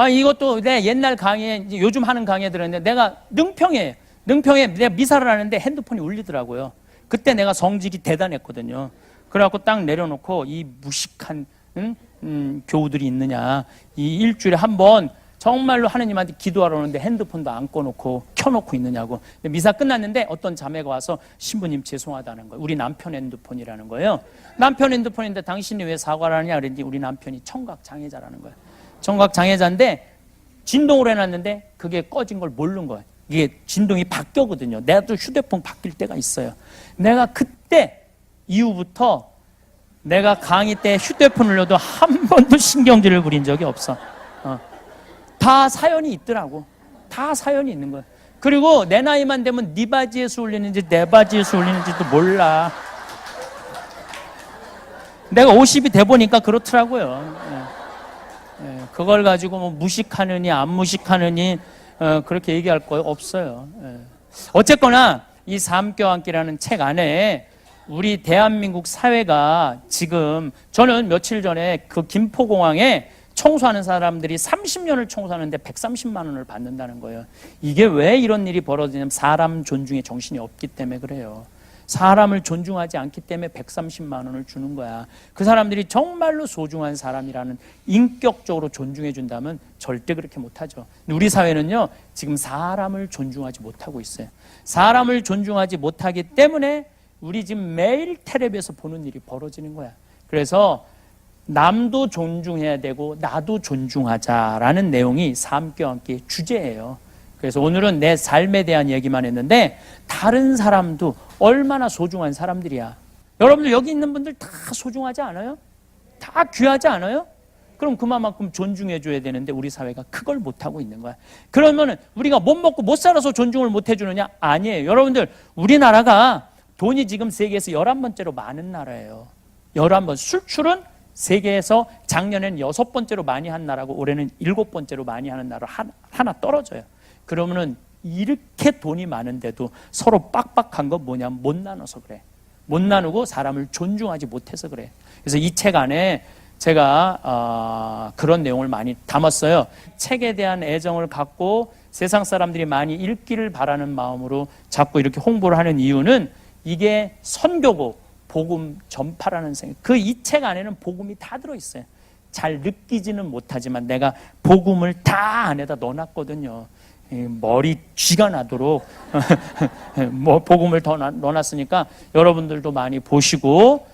이것도 내 옛날 강의에 요즘 하는 강의에 들었는데 내가 능평에 내가 미사를 하는데 핸드폰이 울리더라고요. 그때 내가 성질이 대단했거든요. 그래갖고 딱 내려놓고 이 무식한 교우들이 있느냐. 이 일주일에 한 번 정말로 하느님한테 기도하러 오는데 핸드폰도 안 꺼놓고 켜놓고 있느냐고. 미사 끝났는데 어떤 자매가 와서 신부님 죄송하다는 거예요. 우리 남편 핸드폰이라는 거예요. 남편 핸드폰인데 당신이 왜 사과를 하냐 그랬더니 우리 남편이 청각장애자라는 거예요. 청각장애자인데 진동을 해놨는데 그게 꺼진 걸 모르는 거예요. 이게 진동이 바뀌거든요. 내가 또 휴대폰 바뀔 때가 있어요. 내가 그때 이후부터 내가 강의 때 휴대폰을 넣어도 한 번도 신경질을 부린 적이 없어. 다 사연이 있더라고. 다 사연이 있는 거야. 그리고 내 나이만 되면 네 바지에서 울리는지 내 바지에서 울리는지도 몰라. 내가 50이 돼 보니까 그렇더라고요. 그걸 가지고 무식하느니 안 무식하느니 그렇게 얘기할 거 없어요. 어쨌거나 이 삶과 함께라는 책 안에 우리 대한민국 사회가 지금 저는 며칠 전에 그 김포공항에 청소하는 사람들이 30년을 청소하는데 130만 원을 받는다는 거예요. 이게 왜 이런 일이 벌어지냐면 사람 존중의 정신이 없기 때문에 그래요. 사람을 존중하지 않기 때문에 130만 원을 주는 거야. 그 사람들이 정말로 소중한 사람이라는 인격적으로 존중해 준다면 절대 그렇게 못하죠. 우리 사회는요 지금 사람을 존중하지 못하고 있어요. 사람을 존중하지 못하기 때문에 우리 지금 매일 텔레비에서 보는 일이 벌어지는 거야. 그래서 남도 존중해야 되고 나도 존중하자라는 내용이 삶과 함께 주제예요. 그래서 오늘은 내 삶에 대한 얘기만 했는데 다른 사람도 얼마나 소중한 사람들이야. 여러분들 여기 있는 분들 다 소중하지 않아요? 다 귀하지 않아요? 그럼 그만큼 존중해 줘야 되는데 우리 사회가 그걸 못하고 있는 거야. 그러면은 우리가 못 먹고 못 살아서 존중을 못 해주느냐? 아니에요. 여러분들 우리나라가 돈이 지금 세계에서 11번째로 많은 나라예요. 11번. 수출은 세계에서 작년에는 6번째로 많이 한 나라고 올해는 7번째로 많이 하는 나라 하나 떨어져요. 그러면은 이렇게 돈이 많은데도 서로 빡빡한 건 뭐냐면 못 나눠서 그래. 못 나누고 사람을 존중하지 못해서 그래. 그래서 이 책 안에 제가 그런 내용을 많이 담았어요. 책에 대한 애정을 갖고 세상 사람들이 많이 읽기를 바라는 마음으로 자꾸 이렇게 홍보를 하는 이유는 이게 선교고 복음 전파라는 생각. 그 이 책 안에는 복음이 다 들어있어요. 잘 느끼지는 못하지만 내가 복음을 다 안에다 넣어놨거든요. 머리 쥐가 나도록 복음을 더 넣어놨으니까 여러분들도 많이 보시고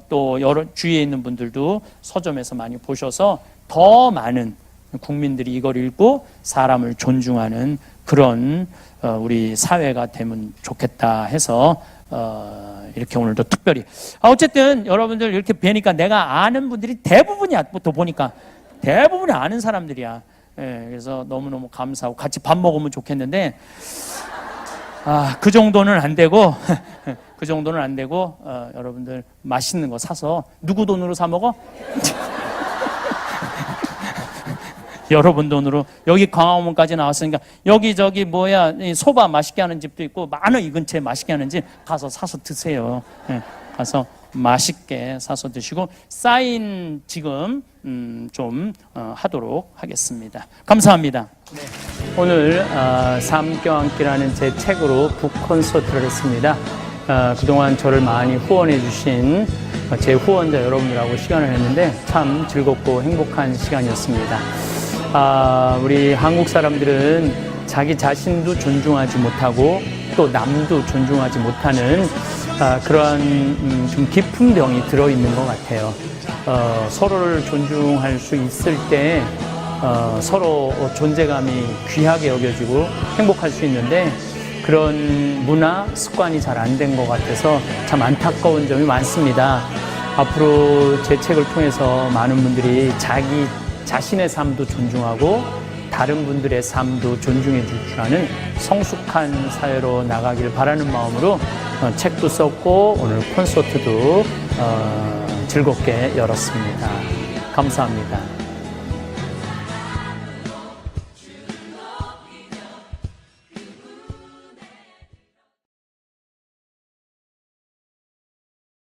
또 여러 주위에 있는 분들도 서점에서 많이 보셔서 더 많은 국민들이 이걸 읽고 사람을 존중하는 그런 우리 사회가 되면 좋겠다 해서 이렇게 오늘도 특별히 어쨌든 여러분들 이렇게 뵈니까 내가 아는 분들이 대부분이야. 또 보니까 대부분이 아는 사람들이야. 그래서 너무너무 감사하고 같이 밥 먹으면 좋겠는데 그 정도는 안 되고 그 정도는 안 되고 여러분들 맛있는 거 사서 누구 돈으로 사 먹어? 여러분 돈으로. 여기 광화문까지 나왔으니까 여기저기 소바 맛있게 하는 집도 있고 많은 이 근처에 맛있게 하는 집 가서 사서 드세요. 가서 맛있게 사서 드시고 사인 지금 좀 하도록 하겠습니다. 감사합니다. 네. 오늘 삶과 함께라는 제 책으로 북콘서트를 했습니다. 그동안 저를 많이 후원해 주신 제 후원자 여러분들하고 시간을 했는데 참 즐겁고 행복한 시간이었습니다. 우리 한국 사람들은 자기 자신도 존중하지 못하고 또 남도 존중하지 못하는 그러한 좀 깊은 병이 들어있는 것 같아요. 서로를 존중할 수 있을 때 서로 존재감이 귀하게 여겨지고 행복할 수 있는데 그런 문화, 습관이 잘 안 된 것 같아서 참 안타까운 점이 많습니다. 앞으로 제 책을 통해서 많은 분들이 자기 자신의 삶도 존중하고 다른 분들의 삶도 존중해 줄 줄 아는 성숙한 사회로 나가길 바라는 마음으로 책도 썼고 오늘 콘서트도 즐겁게 열었습니다. 감사합니다.